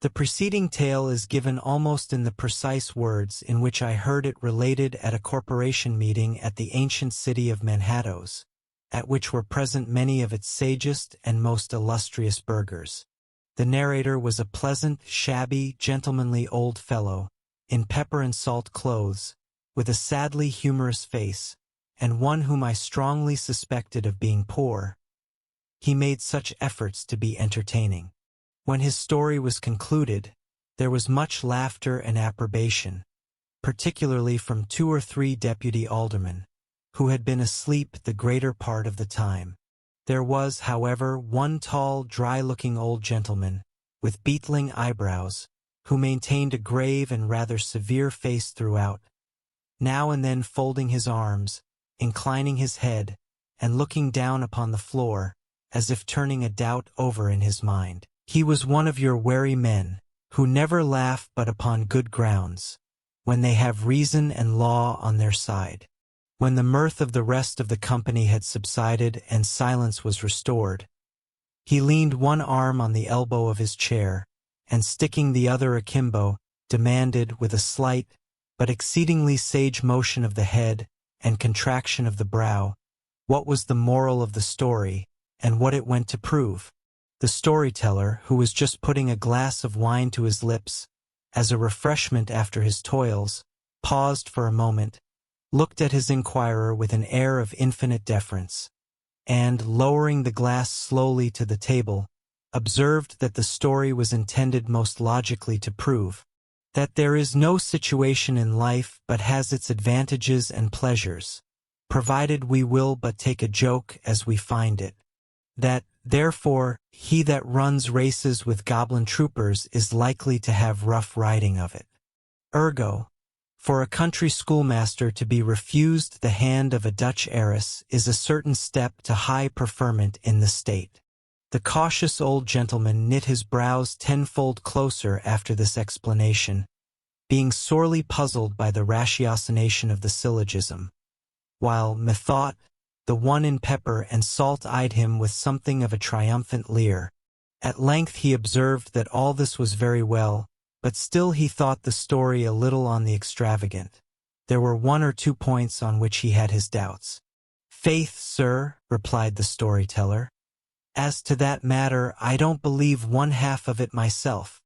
The preceding tale is given almost in the precise words in which I heard it related at a corporation meeting at the ancient city of Manhattan, at which were present many of its sagest and most illustrious burghers. The narrator was a pleasant, shabby, gentlemanly old fellow, in pepper and salt clothes, with a sadly humorous face, and one whom I strongly suspected of being poor. He made such efforts to be entertaining. When his story was concluded, there was much laughter and approbation, particularly from 2 or 3 deputy aldermen, who had been asleep the greater part of the time. There was, however, one tall, dry-looking old gentleman, with beetling eyebrows, who maintained a grave and rather severe face throughout, now and then folding his arms, inclining his head, and looking down upon the floor, as if turning a doubt over in his mind. He was one of your wary men, who never laugh but upon good grounds, when they have reason and law on their side. When the mirth of the rest of the company had subsided and silence was restored, he leaned one arm on the elbow of his chair, and sticking the other akimbo, demanded, with a slight but exceedingly sage motion of the head and contraction of the brow, what was the moral of the story, and what it went to prove. The storyteller, who was just putting a glass of wine to his lips, as a refreshment after his toils, paused for a moment, looked at his inquirer with an air of infinite deference, and, lowering the glass slowly to the table, observed that the story was intended most logically to prove that there is no situation in life but has its advantages and pleasures, provided we will but take a joke as we find it. That, therefore, he that runs races with goblin troopers is likely to have rough riding of it. Ergo, for a country schoolmaster to be refused the hand of a Dutch heiress is a certain step to high preferment in the state. The cautious old gentleman knit his brows tenfold closer after this explanation, being sorely puzzled by the ratiocination of the syllogism, while, methought, the one in pepper and salt eyed him with something of a triumphant leer. At length he observed that all this was very well, but still he thought the story a little on the extravagant. There were 1 or 2 points on which he had his doubts. "Faith, sir," replied the storyteller, "as to that matter I don't believe one half of it myself.